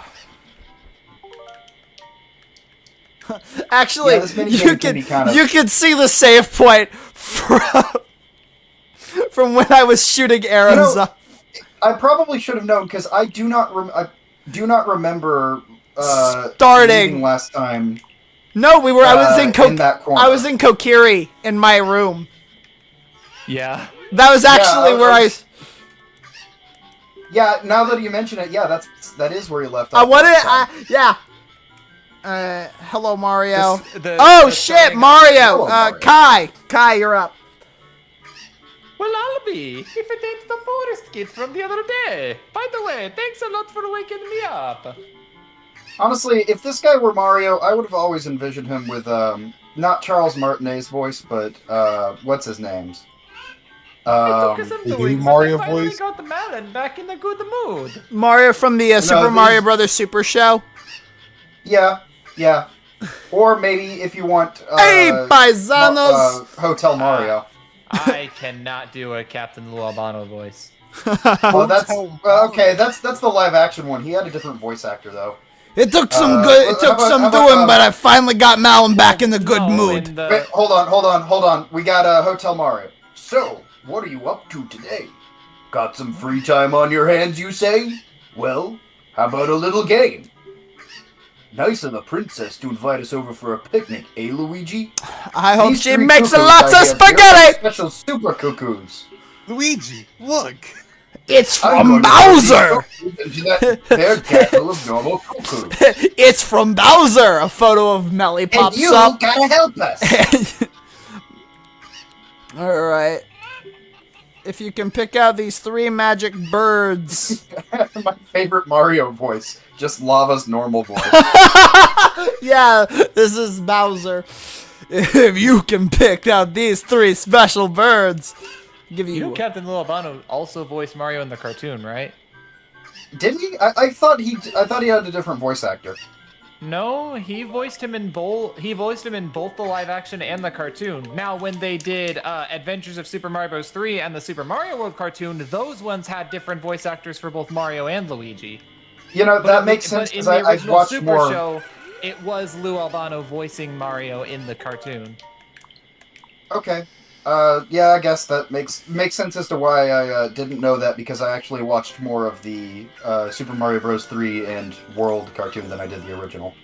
A: Actually,
C: Yeah, this minigame can be kinda-
A: you can see the save point from when I was shooting arrows up.
C: I probably should have known because I do not remember
A: Starting.
C: leaving last time.
A: No, I was in
C: in that corner.
A: I was in Kokiri in my room.
B: Yeah.
A: That was actually where I.
C: Yeah, now that you mention it, yeah, that is where you left off.
A: I wanted.
C: last time.
A: Yeah. Hello, Mario.
B: The
A: Shit,
B: starting-
A: Mario.
C: Hello, Mario.
A: Kai, you're up.
B: Well, I'll be, if it ain't the forest kid from the other day. By the way, thanks a lot for waking me up.
C: Honestly, if this guy were Mario, I would have always envisioned him with not Charles Martinet's voice, but what's his name's?
B: It took us some
E: the
B: doing,
E: Mario
B: but I finally
E: voice?
B: got the melon back in a good mood.
A: Mario from the Super
C: these-
A: Mario Brothers Super Show.
C: Yeah. Or maybe if you want
A: Hey, paisanos!
C: Hotel Mario.
B: I cannot do a Captain Luabano voice.
C: Oh, that's
E: Hotel
C: okay. That's the live action one. He had a different voice actor though.
A: It took some
C: how about,
A: doing, but I finally got Malin back in the good
B: No,
A: mood.
B: in the-
C: Wait, hold on. We got Hotel Mario. So, what are you up to today? Got some free time on your hands, you say? Well, how about a little game? Nice of the princess to invite us over for a picnic, eh, Luigi?
A: I hope
C: These
A: she
C: three
A: makes
C: cuckoos
A: lots
C: I
A: of
C: have here are
A: spaghetti.
C: Special super cuckoos.
E: Luigi, look!
A: It's
C: I'm
A: from
C: going to
A: Bowser!
C: into that fair gaggle of normal cuckoo.
A: It's from Bowser! A photo of Melly
C: And
A: pops
C: you
A: up.
C: gotta help us.
A: Alright. If you can pick out these 3 magic birds.
C: My favorite Mario voice. Just Lava's normal voice.
A: Yeah, this is Bowser. If you can pick out these 3 special birds. Give
B: You
A: you.
B: know Captain Lou Albano also voiced Mario in the cartoon, right?
C: Did he? I thought he had a different voice actor.
B: No, he voiced him in both. He voiced him in both the live action and the cartoon. Now, when they did Adventures of Super Mario Bros. 3 and the Super Mario World cartoon, those ones had different voice actors for both Mario and Luigi.
C: You know, that
B: But
C: makes
B: but
C: sense
B: in
C: because
B: the
C: I've
B: original
C: watched
B: Super
C: more.
B: Show, it was Lou Albano voicing Mario in the cartoon.
C: Okay. Yeah, I guess that makes sense as to why I didn't know that, because I actually watched more of the Super Mario Bros. 3 and World cartoon than I did the original.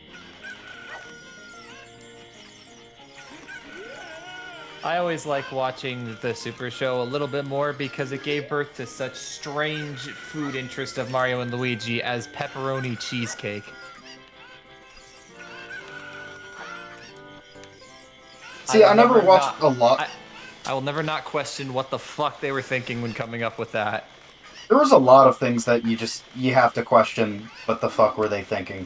B: I always like watching the Super Show a little bit more because it gave birth to such strange food interest of Mario and Luigi as pepperoni cheesecake.
C: See, I
B: will
C: never
B: never
C: watched
B: not-
C: a lot.
B: I will never not question what the fuck they were thinking when coming up with that.
C: There was a lot of things that you have to question. What the fuck were they thinking?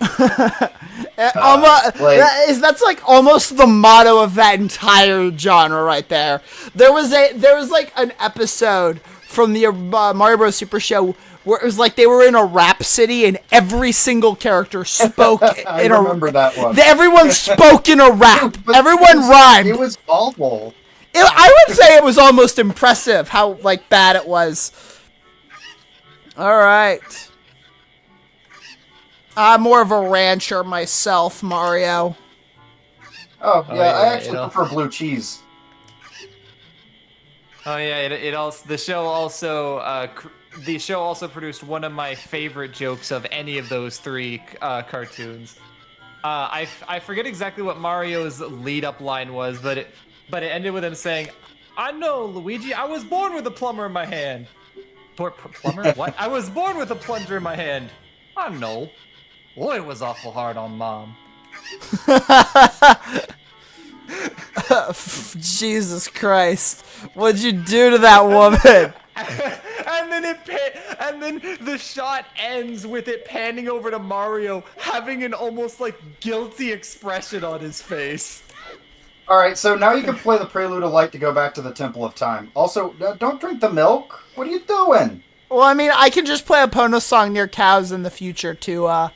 A: That's like almost the motto of that entire genre right there. There was like an episode from the Mario Bros. Super Show where it was like they were in a rap city and every single character spoke
C: I
A: in
C: remember that one.
A: Everyone spoke in a rap.
C: But
A: Everyone rhymed.
C: It was awful.
A: I would say it was almost impressive how like bad it was. All right. I'm more of a rancher myself, Mario.
C: Oh yeah,
B: yeah,
C: I actually
B: you know.
C: prefer blue cheese.
B: Oh yeah, it also the show also produced one of my favorite jokes of any of those 3 cartoons. I forget exactly what Mario's lead up line was, but it ended with him saying, "I know, Luigi, I was born with a plumber in my hand." Plumber? What? I was born with a plunger in my hand. I know. Lloyd was awful hard on Mom.
A: Jesus Christ. What'd you do to that woman?
B: and then the shot ends with it panning over to Mario having an almost like guilty expression on his face.
C: Alright, so now you can play the Prelude of Light to go back to the Temple of Time. Also, don't drink the milk. What are you doing?
A: Well, I mean, I can just play a Pono song near cows in the future to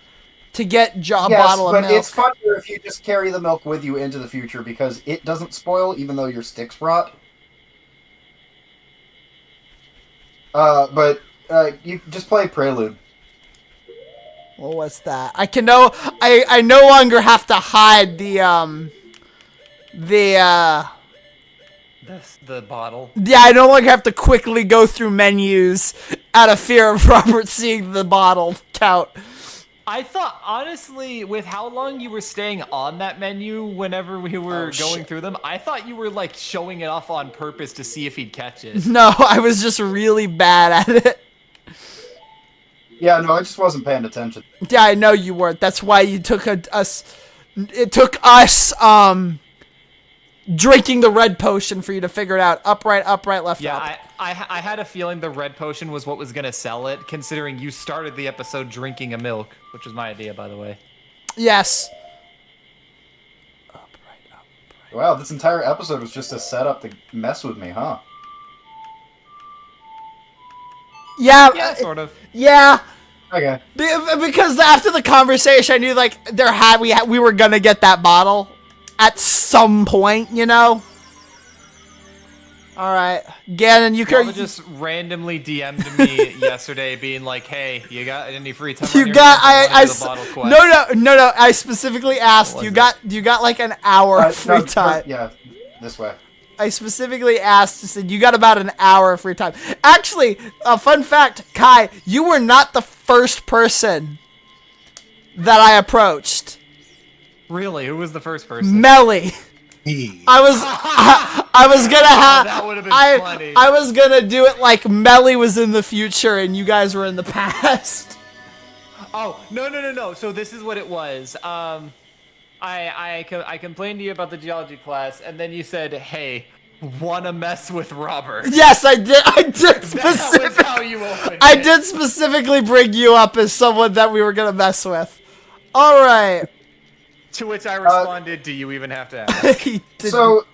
A: get a
C: Yes,
A: bottle of
C: but
A: milk.
C: it's funnier if you just carry the milk with you into the future because it doesn't spoil even though your sticks rot. But you just play Prelude.
A: Well, what's that? I no longer have to hide the
B: bottle.
A: Yeah, I no longer have to quickly go through menus out of fear of Robert seeing the bottle count.
B: I thought, honestly, with how long you were staying on that menu whenever we were going through them, I thought you were, like, showing it off on purpose to see if he'd catch it.
A: No, I was just really bad at it.
C: Yeah, no, I just wasn't paying attention.
A: Yeah, I know you weren't. That's why you took it took us, drinking the red potion for you to figure it out. Upright, left,
B: Yeah,
A: up.
B: I had a feeling the red potion was what was going to sell it, considering you started the episode drinking a milk, which was my idea, by the way.
A: Yes.
C: Wow, this entire episode was just a setup to mess with me, huh?
A: Yeah.
B: Yeah, sort of.
A: Yeah.
C: Okay.
A: Because after the conversation, I knew like we were gonna get that bottle at some point, you know. All right, Gannon, you
B: Lava
A: could
B: just randomly DM'd me yesterday, being like, "Hey, you got any free time? on
A: you
B: your
A: got
B: hands?
A: I
B: wanna do the bottle quest."
A: no. I specifically asked
B: What
A: you
B: was
A: got like an hour of free time.
C: Yeah, this way.
A: I specifically asked, said you got about an hour of free time. Actually, a fun fact, Kai, you were not the first person that I approached.
B: Really, who was the first person?
A: Melly. I was gonna have.
B: That would have been funny.
A: I was gonna do it like Melly was in the future and you guys were in the past.
B: Oh, no. So this is what it was. I complained to you about the geology class, and then you said, "Hey, wanna mess with Robert?"
A: Yes, I did.
B: That was how you opened
A: I
B: it.
A: did specifically bring you up as someone that we were gonna mess with. All right.
B: To which I responded, "Do you even have to ask?"
A: He didn't.
C: So,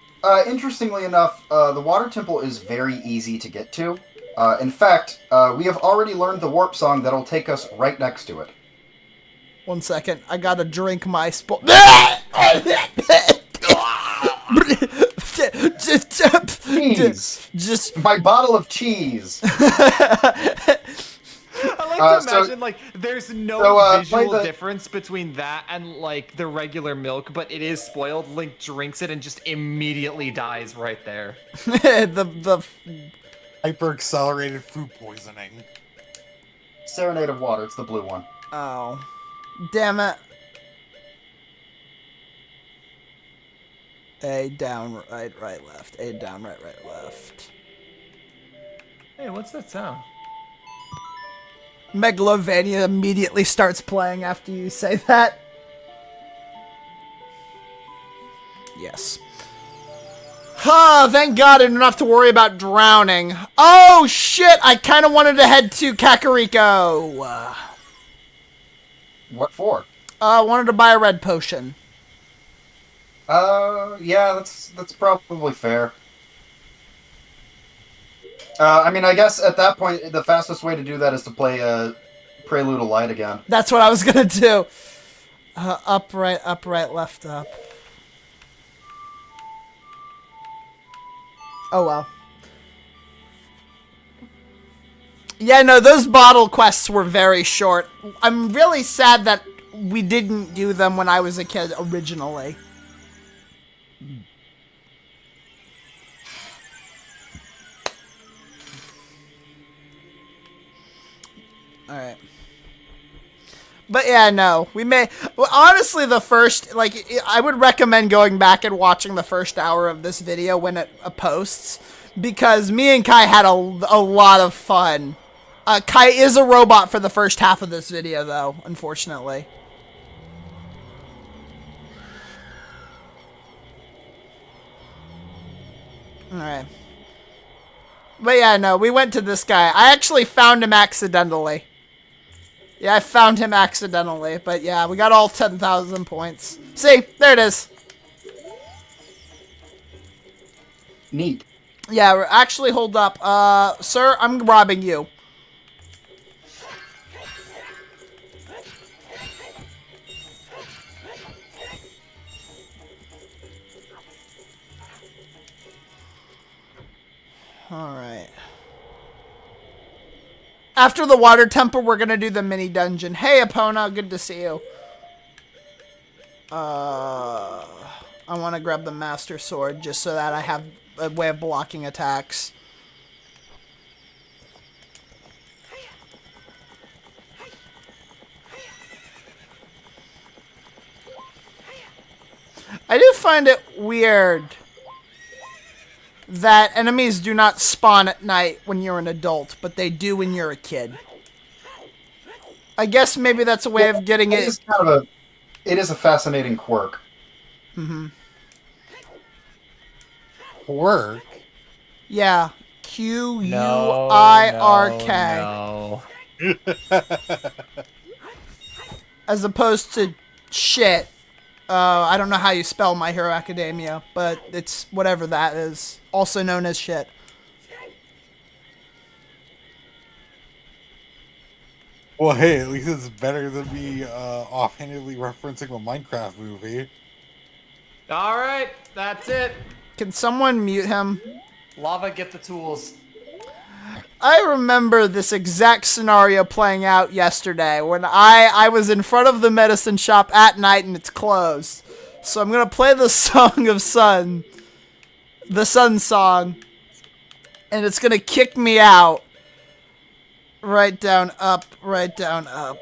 C: interestingly enough, the water temple is very easy to get to. In fact, we have already learned the warp song that'll take us right next to it.
A: 1 second. I gotta drink my
C: Cheese!
A: Just
C: My bottle of cheese!
B: I like to imagine, like, there's no
C: play
B: visual
C: the-
B: difference between that and, like, the regular milk, but it is spoiled. Link drinks it and just immediately dies right there.
A: the
E: Hyper accelerated food poisoning.
C: Serenade of Water, it's the blue one.
A: oh, damn it. A down, right, left. A down, right, left.
B: Hey, what's that sound?
A: Megalovania immediately starts playing after you say that. Yes. Huh, thank God I don't have to worry about drowning. Oh, shit, I kind of wanted to head to Kakariko.
C: What for?
A: Wanted to buy a red potion.
C: Yeah, that's probably fair. I mean, I guess at that point, the fastest way to do that is to play Prelude of Light again.
A: That's what I was gonna do. Up, right, left, up. Oh, well. Yeah, no, those bottle quests were very short. I'm really sad that we didn't do them when I was a kid originally. Alright. But yeah, no, we may. Well, honestly, the first, like, I would recommend going back and watching the first hour of this video when it posts, because me and Kai had a lot of fun. Kai is a robot for the first half of this video, though, unfortunately. Alright. But yeah, no, we went to this guy. I actually found him accidentally. Yeah, I found him accidentally, but yeah, we got all 10,000 points. See, there it is.
C: Neat.
A: Yeah, we're actually, hold up. Sir, I'm robbing you. Alright. After the water temple, we're gonna do the mini dungeon. Hey, Epona, good to see you. I want to grab the Master Sword just so that I have a way of blocking attacks. I do find it weird that enemies do not spawn at night when you're an adult, but they do when you're a kid. I guess maybe that's a way of getting it.
C: Is kind of it is a fascinating quirk.
A: Mm-hmm.
E: Quirk?
A: Yeah. Quirk.
B: No.
A: As opposed to shit. I don't know how you spell My Hero Academia, but it's whatever that is. Also known as shit.
E: Well, hey, at least it's better than me offhandedly referencing the Minecraft movie.
B: All right, that's it.
A: Can someone mute him?
B: Lava, get the tools.
A: I remember this exact scenario playing out yesterday when I was in front of the medicine shop at night and it's closed. So I'm going to play the Song of Sun. The Sun song. And it's going to kick me out. Right down, up, right down, up.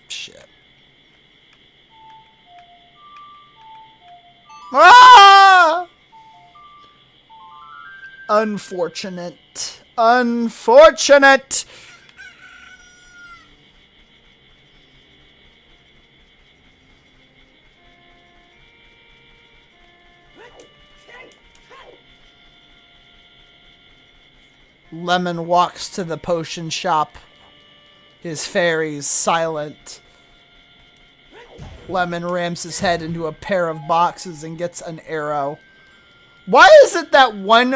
A: Shit. Ah! Unfortunate. Unfortunate. Lemon walks to the potion shop. His fairy's silent. Lemon rams his head into a pair of boxes and gets an arrow. Why is it that one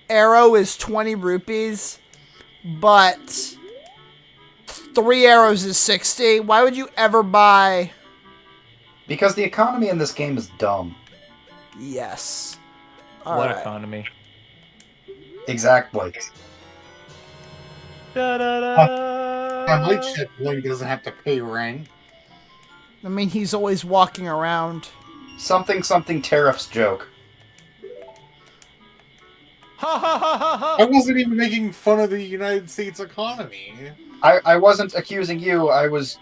A: arrow is 20 rupees, but 3 arrows is 60? Why would you ever buy?
C: Because the economy in this game is dumb.
A: Yes.
B: What economy?
C: Exactly.
E: I like shit Blink doesn't have to pay rent.
A: I mean, he's always walking around.
C: Something tariffs joke.
E: I wasn't even making fun of the United States economy.
C: I wasn't accusing you. I was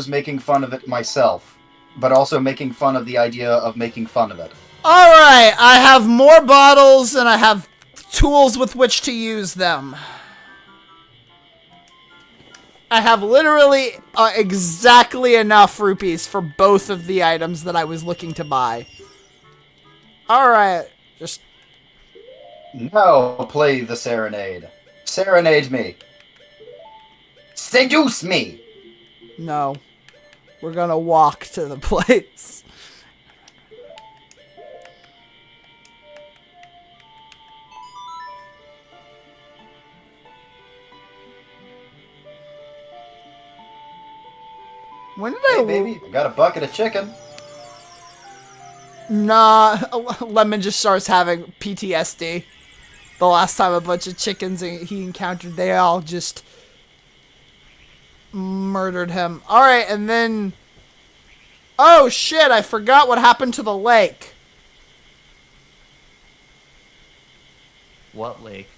C: making fun of it myself, but also making fun of the idea of making fun of it.
A: All right, I have more bottles and I have tools with which to use them. I have literally exactly enough rupees for both of the items that I was looking to buy. Alright, just...
C: No, play the serenade. Serenade me. Seduce me!
A: No. We're gonna walk to the place. When did
C: Hey, baby, I got a bucket of chicken.
A: Nah, Lemon just starts having PTSD. The last time a bunch of chickens he encountered, they all just murdered him. Alright, and then... Oh shit, I forgot what happened to the lake.
B: What lake?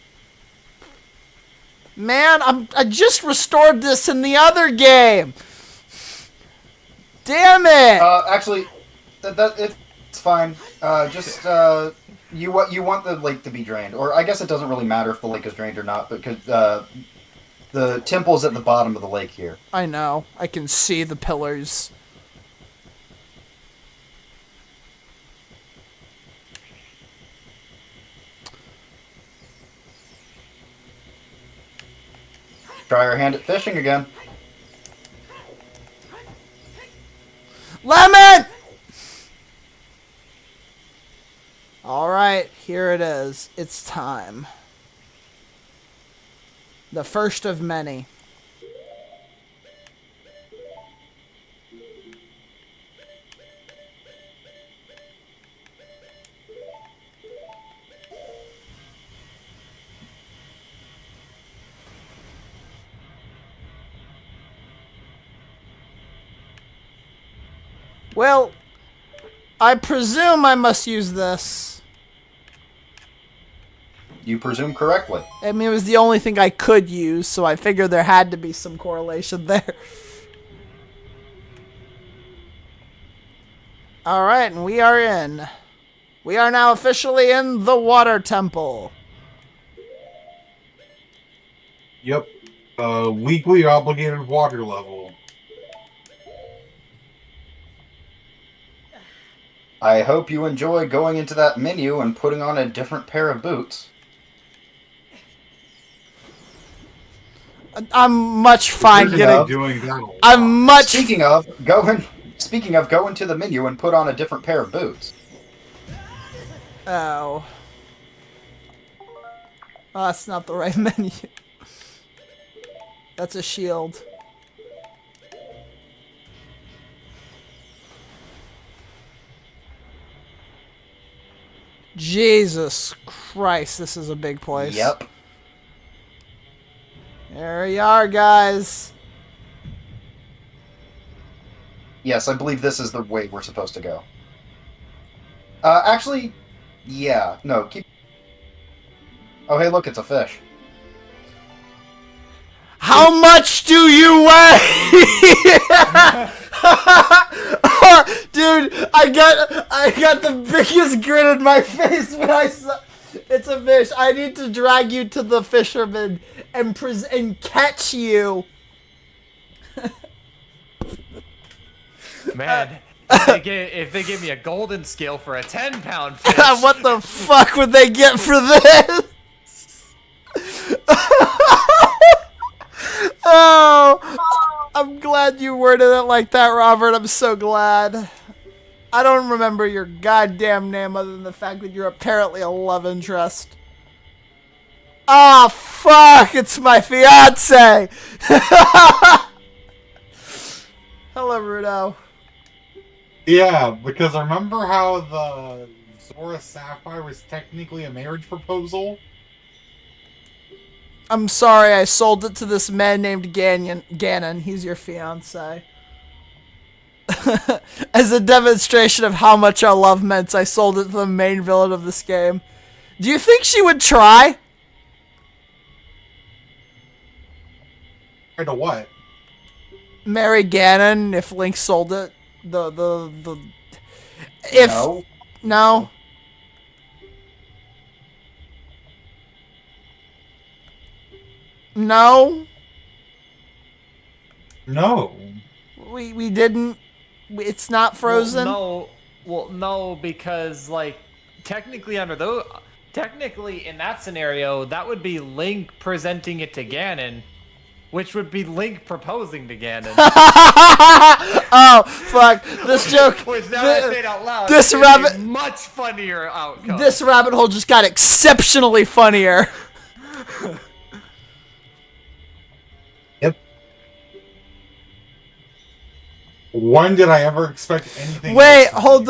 A: Man, I just restored this in the other game. Damn it!
C: Actually, it's fine. You want the lake to be drained, or I guess it doesn't really matter if the lake is drained or not, because the temple's at the bottom of the lake here.
A: I know. I can see the pillars.
C: Try our hand at fishing again.
A: Lemon! Alright, here it is. It's time. The first of many. Well, I presume I must use this.
C: You presume correctly.
A: I mean, it was the only thing I could use, so I figured there had to be some correlation there. Alright, and we are in. We are now officially in the Water Temple.
E: Yep. Weekly obligated water level.
C: I hope you enjoy going into that menu and putting on a different pair of boots.
A: I'm much fine
C: Speaking
A: getting...
C: of-
E: Doing that a lot.
A: I'm much...
C: Speaking of, go into the menu and put on a different pair of boots.
A: Oh. Oh, that's not the right menu. That's a shield. Jesus Christ, this is a big place.
C: Yep.
A: There we are, guys.
C: Yes, I believe this is the way we're supposed to go. Actually, yeah. No, keep... Oh, hey, look, it's a fish.
A: How much do you weigh? Dude, I got the biggest grin in my face when I saw it's a fish. I need to drag you to the fisherman and catch you.
B: Man, if they give me a golden scale for a 10-pound fish.
A: What the fuck would they get for this? Oh, I'm glad you worded it like that, Robert. I'm so glad. I don't remember your goddamn name other than the fact that you're apparently a love interest. Oh, fuck! It's my fiance! Hello, Rudo.
E: Yeah, because remember how the Zora Sapphire was technically a marriage proposal?
A: I'm sorry, I sold it to this man named Ganon. He's your fiance. As a demonstration of how much our love meant, I sold it to the main villain of this game. Do you think she would try?
E: Try to what?
A: Marry Ganon if Link sold it? If
C: No.
A: no. No.
E: No.
A: We didn't. It's not frozen.
B: Well, no, because like technically technically in that scenario, that would be Link presenting it to Ganon, which would be Link proposing to Ganon.
A: Oh fuck! This joke.
B: Which now that I say it out loud,
A: This
B: is
A: rabbit.
B: a much funnier outcome.
A: This rabbit hole just got exceptionally funnier.
E: Yep. When did I ever expect anything?
A: Wait,
E: else?
A: hold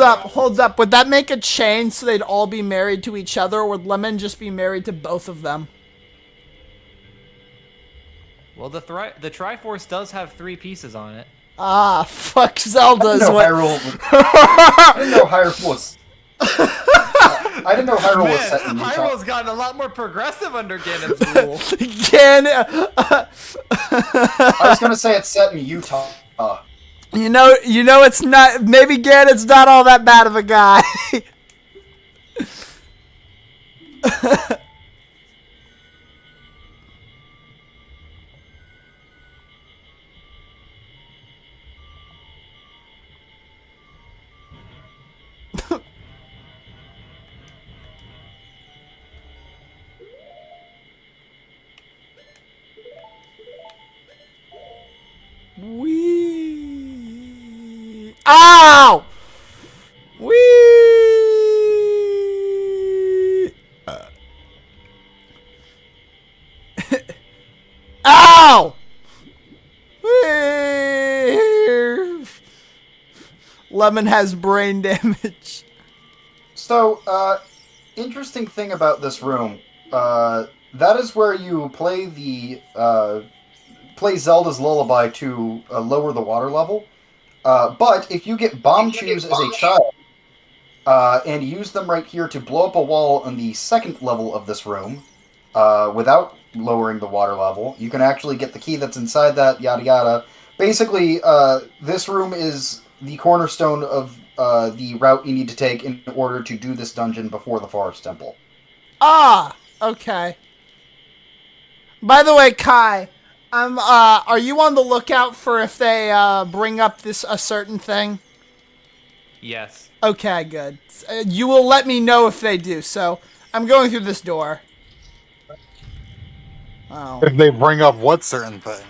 A: up. Would that make a chain so they'd all be married to each other, or would Lemon just be married to both of them?
B: Well, the Triforce does have 3 pieces on it.
A: Ah, fuck Zelda is
C: I
A: what.
C: didn't know Hyrule was. I didn't know Hyrule was set in Utah.
B: Hyrule's gotten a lot more progressive under Ganon's rule.
A: Ganon.
C: I was gonna say it's set in Utah.
A: You know it's not. Maybe Ganon's not all that bad of a guy. Wee. Ow! Wee. Ow! Wee. Lemon has brain damage.
C: So, interesting thing about this room, that is where you play play Zelda's Lullaby to lower the water level. But if you get bomb shoes as a child, and use them right here to blow up a wall on the second level of this room, without lowering the water level, you can actually get the key that's inside that, yada yada. Basically, this room is the cornerstone of the route you need to take in order to do this dungeon before the Forest Temple.
A: Ah, okay. By the way, Kai, are you on the lookout for if they bring up a certain thing?
B: Yes.
A: Okay, good. You will let me know if they do. So I'm going through this door. Oh.
E: If they bring up what certain thing?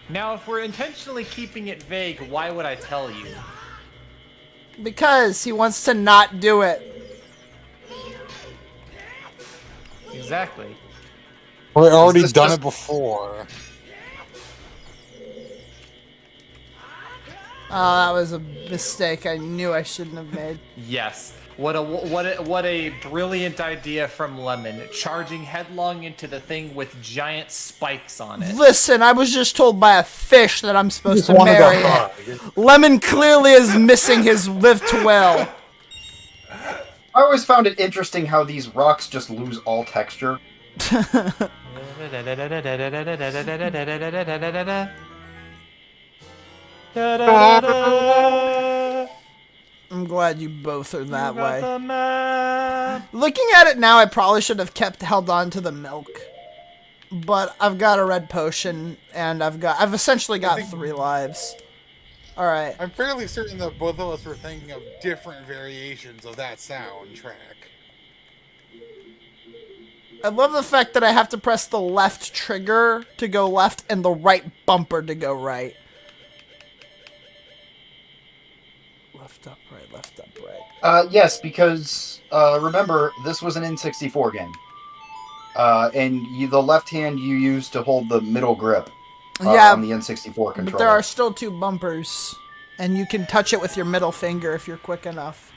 B: Now, if we're intentionally keeping it vague, why would I tell you?
A: Because he wants to not do it.
B: Exactly.
E: We already
C: this
E: done
C: just-
E: it before.
A: Oh, that was a mistake I knew I shouldn't have made.
B: Yes. What a brilliant idea from Lemon, charging headlong into the thing with giant spikes on it.
A: Listen, I was just told by a fish that I'm supposed
E: Just
A: to
E: wanted to
A: marry
E: hug.
A: it. Lemon clearly is missing his live to well.
C: I always found it interesting how these rocks just lose all texture.
B: Da-da-da-da.
A: I'm glad you both are that
B: You got
A: way.
B: the map.
A: Looking at it now, I probably should have held on to the milk. But I've got a red potion, and I've essentially got 3 lives. Alright.
E: I'm fairly certain that both of us were thinking of different variations of that soundtrack.
A: I love the fact that I have to press the left trigger to go left and the right bumper to go right. Left up, right, left up, right.
C: Yes, because remember, this was an N64 game. And the left hand you use to hold the middle grip
A: Yeah,
C: on the N64 controller.
A: but there are still 2 bumpers, and you can touch it with your middle finger if you're quick enough.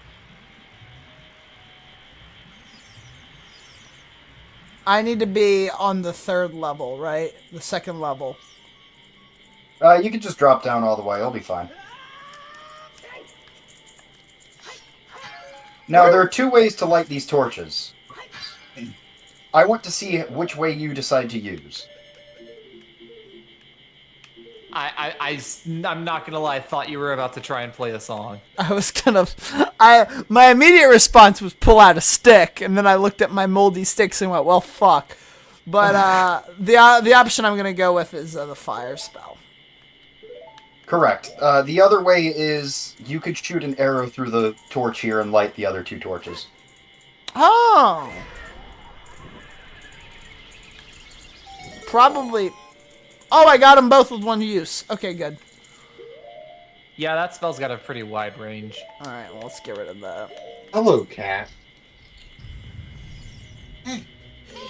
A: I need to be on the 3rd level, right? The 2nd level.
C: You can just drop down all the way. It'll be fine. Now, there are 2 ways to light these torches. I want to see which way you decide to use.
B: I'm not gonna lie, I thought you were about to try and play a song.
A: I was gonna... My immediate response was pull out a stick, and then I looked at my moldy sticks and went, well, fuck. But the option I'm gonna go with is the fire spell.
C: Correct. The other way is you could shoot an arrow through the torch here and light the other 2 torches.
A: Oh! Probably... Oh, I got them both with 1 use. Okay, good.
B: Yeah, that spell's got a pretty wide range.
A: Alright, well, let's get rid of that.
E: Hello, cat.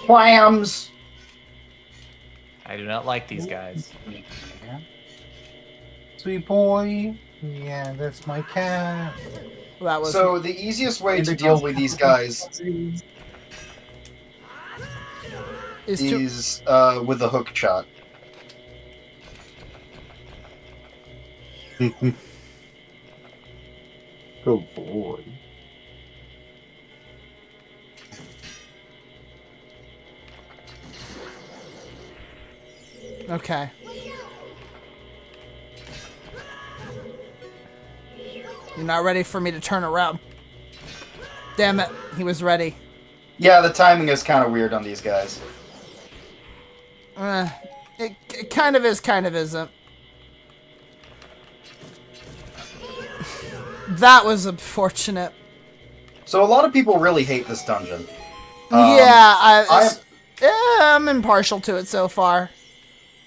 C: Clams!
B: I do not like these guys.
E: Sweet boy. Yeah, that's my cat.
A: Well, that was...
C: So, the easiest way to deal with these guys
A: is to...
C: is with a hook shot.
E: Good boy.
A: Okay. You're not ready for me to turn around. Damn it, he was ready.
C: Yeah, the timing is kind of weird on these guys.
A: It kind of is, kind of isn't. That was unfortunate.
C: So a lot of people really hate this dungeon.
A: Yeah, I'm impartial to it so far.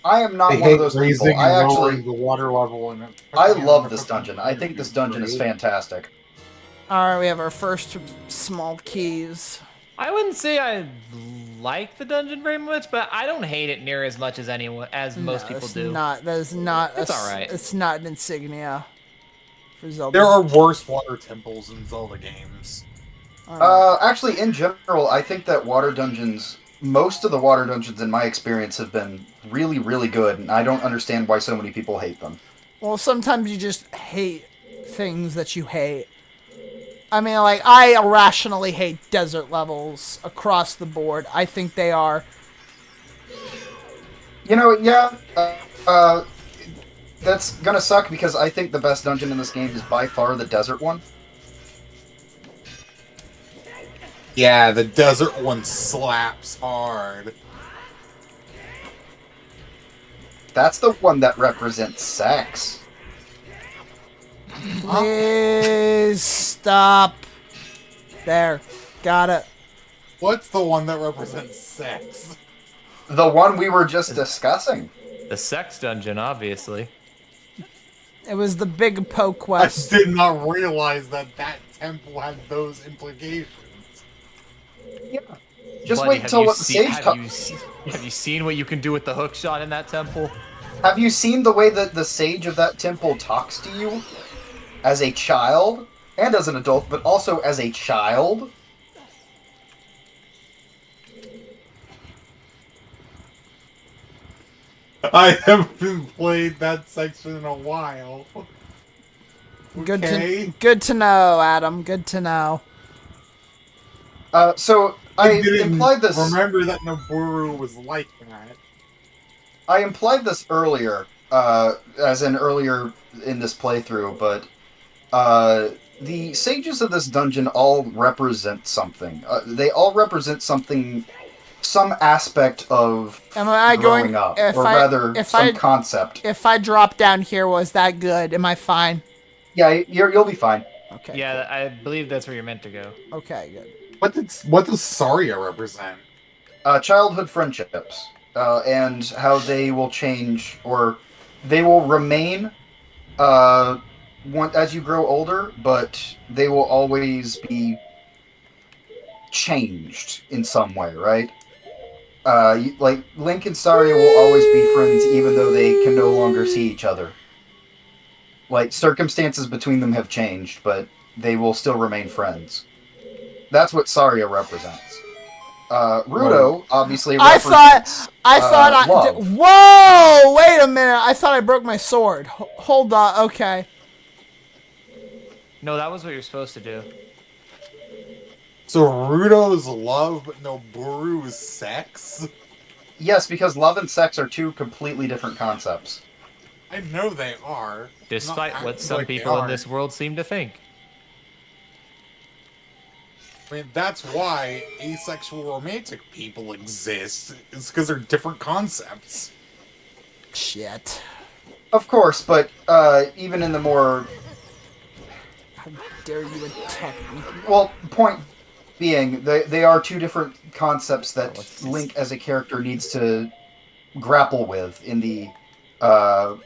C: I am not
E: They
C: one of
E: hate
C: those people.
E: raising
C: I
E: and
C: actually,
E: lowering the water level in it.
C: I love this dungeon. I think this dungeon is fantastic.
A: Alright, we have our first small keys.
B: I wouldn't say I like the dungeon very much, but I don't hate it near as much as most people
A: it's
B: do.
A: Not, that is not...
B: It's alright.
A: It's not an insignia for Zelda.
E: There are worse water temples in Zelda games.
C: Actually, in general, I think that water dungeons, most of the water dungeons in my experience have been really, really good, and I don't understand why so many people hate them.
A: Well, sometimes you just hate things that you hate. I mean, like, I irrationally hate desert levels across the board. I think they are...
C: You know, yeah, that's gonna suck because I think the best dungeon in this game is by far the desert one.
E: Yeah, the desert one slaps hard.
C: That's the one that represents sex.
A: Please stop. There. Got it.
E: What's the one that represents sex?
C: The one we were just discussing.
B: The sex dungeon, obviously.
A: It was the big Po
E: I
A: quest.
E: did not realize that that temple had those implications.
C: Yeah. Just
B: Buddy,
C: wait until what the sage.
B: have you seen what you can do with the hook shot in that temple?
C: Have you seen the way that the sage of that temple talks to you? As a child, and as an adult, but also as a child?
E: I haven't played that section in a while. Okay.
A: Good to know, Adam. Good to know.
C: So I
E: didn't
C: implied this.
E: Remember that Naburu was like that.
C: I implied this earlier, as in earlier in this playthrough, but the sages of this dungeon all represent something. They all represent something, some aspect of
A: Am I
C: growing
A: going?
C: up, or rather, some concept.
A: If I drop down here, was that good? Am I fine?
C: Yeah, you'll be fine.
A: Okay.
B: Yeah, I believe that's where you're meant to go.
A: Okay, good.
E: What does Saria represent?
C: Childhood friendships, and how they will change, or they will remain as you grow older, but they will always be changed in some way, right? Like Link and Saria will always be friends even though they can no longer see each other. Like, circumstances between them have changed, but they will still remain friends. That's what Saria represents. Rudo obviously represents love.
A: Whoa! Wait a minute. I thought I broke my sword. Hold on. Okay.
B: No, that was what you're supposed to do.
E: So Rudo's love, but Noburu's sex?
C: Yes, because love and sex are two completely different concepts.
E: I know they are.
B: Despite
E: Not
B: what
E: acting
B: some
E: like they
B: people in
E: are.
B: this world seem to think.
E: I mean, that's why asexual romantic people exist. It's because they're different concepts.
A: Shit.
C: Of course, but even in the more...
A: How dare you attack me?
C: Well, point being, they are two different concepts that Link as a character needs to grapple with in the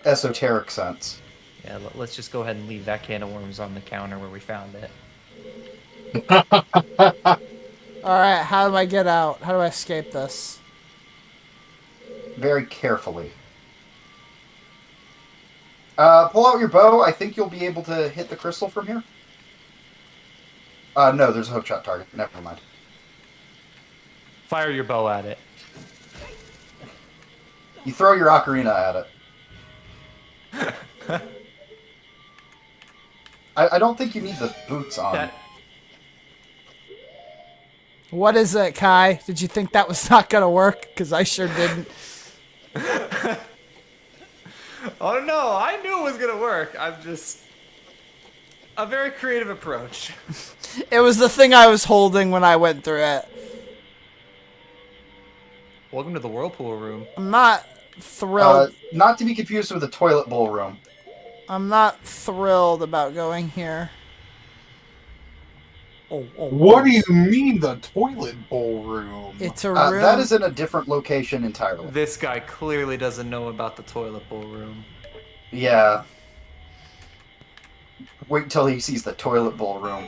C: esoteric sense.
B: Yeah, let's just go ahead and leave that can of worms on the counter where we found it.
A: Alright, how do I get out? How do I escape this?
C: Very carefully. Pull out your bow. I think you'll be able to hit the crystal from here. No, there's a hookshot target. Never mind.
B: Fire your bow at it.
C: You throw your ocarina at it. I don't think you need the boots on.
A: What is it, Kai? Did you think that was not gonna work? Because I sure didn't.
B: Oh no, I knew it was gonna work. I'm just... a very creative approach.
A: It was the thing I was holding when I went through it.
B: Welcome to the Whirlpool Room.
A: I'm not thrilled.
C: Not to be confused with the toilet bowl room.
A: I'm not thrilled about going here.
E: What do you mean, the toilet bowl room?
A: It's a room.
C: That is in a different location entirely.
B: This guy clearly doesn't know about the toilet bowl room.
C: Yeah. Wait until he sees the toilet bowl room.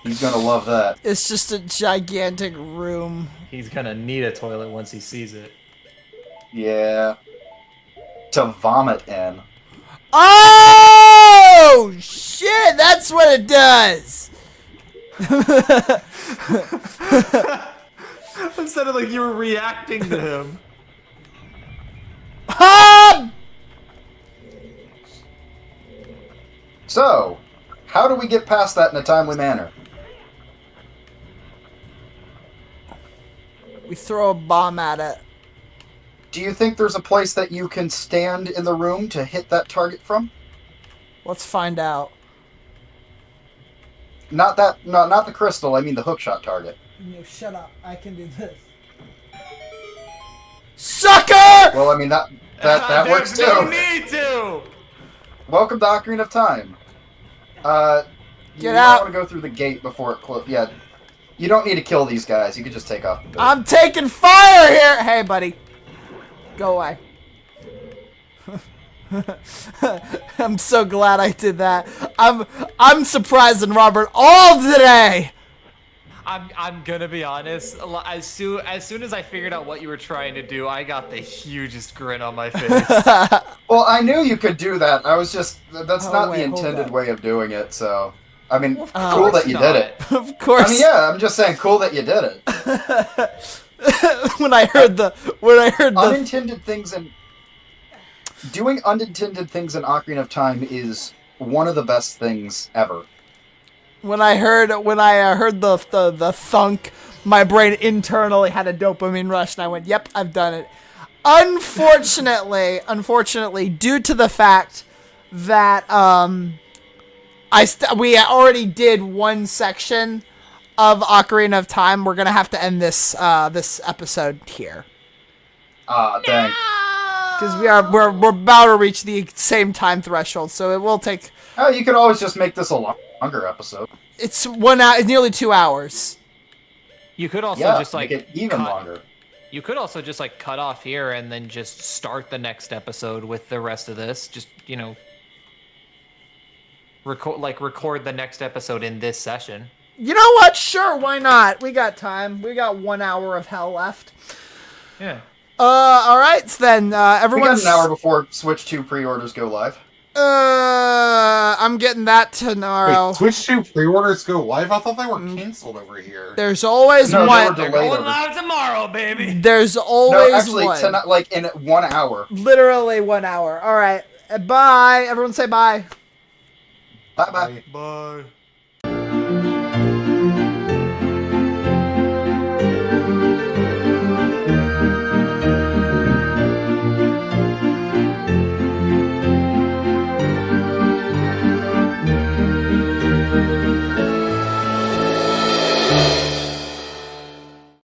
C: He's gonna love that.
A: It's just a gigantic room.
B: He's gonna need a toilet once he sees it.
C: Yeah. To vomit in.
A: Oh shit! That's what it does.
B: It sounded like you were reacting to him.
C: So, how do we get past that in a timely manner?
A: We throw a bomb at it.
C: Do you think there's a place that you can stand in the room to hit that target from?
A: Let's find out.
C: Not the crystal, I mean the hookshot target.
A: No, shut up. I can do this. Sucker!
C: Well, I mean that works too.
B: There's no need to!
C: Welcome to Ocarina of Time.
A: Get
C: you
A: out.
C: want to go through the gate before it closes. Yeah. You don't need to kill these guys. You can just take off the boat.
A: I'm taking fire here! Hey, buddy. Go away. I'm so glad I did that. I'm surprising Robert all today.
B: I'm gonna be honest. As soon as I figured out what you were trying to do, I got the hugest grin on my face.
C: Well, I knew you could do that. I was just that's
A: Oh,
C: not
A: wait,
C: the
A: hold
C: intended
A: up.
C: way of doing it. So, I mean,
B: Of
C: cool
B: course
C: that you did it.
A: Of course.
C: I mean, yeah, I'm just saying, cool that you did it.
A: when I heard the
C: Unintended things and doing unintended things in Ocarina of Time is one of the best things ever.
A: when I heard the thunk, my brain internally had a dopamine rush, and I went, "Yep, I've done it." unfortunately, due to the fact that we already did one section of Ocarina of Time, we're gonna have to end this this episode here.
C: Dang.
A: Because we're about to reach the same time threshold, so it will take.
C: Oh, you could always just make this a longer episode.
A: It's 1 hour. It's nearly 2 hours.
B: You could also
C: Yeah,
B: just like
C: make it even
B: cut-
C: longer.
B: You could also just like cut off here and then just start the next episode with the rest of this. Just record the next episode in this session.
A: You know what? Sure, why not? We got time. We got 1 hour of hell left.
B: Yeah.
A: All right, so then everyone's.
C: We got an hour before Switch 2 pre-orders go live.
A: I'm getting that tomorrow.
E: Wait, Switch 2 pre-orders go live? I thought they were canceled over here.
A: There's always
C: No, they
A: one.
C: were delayed.
B: Going live tomorrow, baby.
A: There's
C: No,
A: always
C: actually,
A: one.
C: tonight, like in 1 hour.
A: Literally 1 hour. All right. Bye. Everyone say bye.
C: Bye bye.
B: Bye.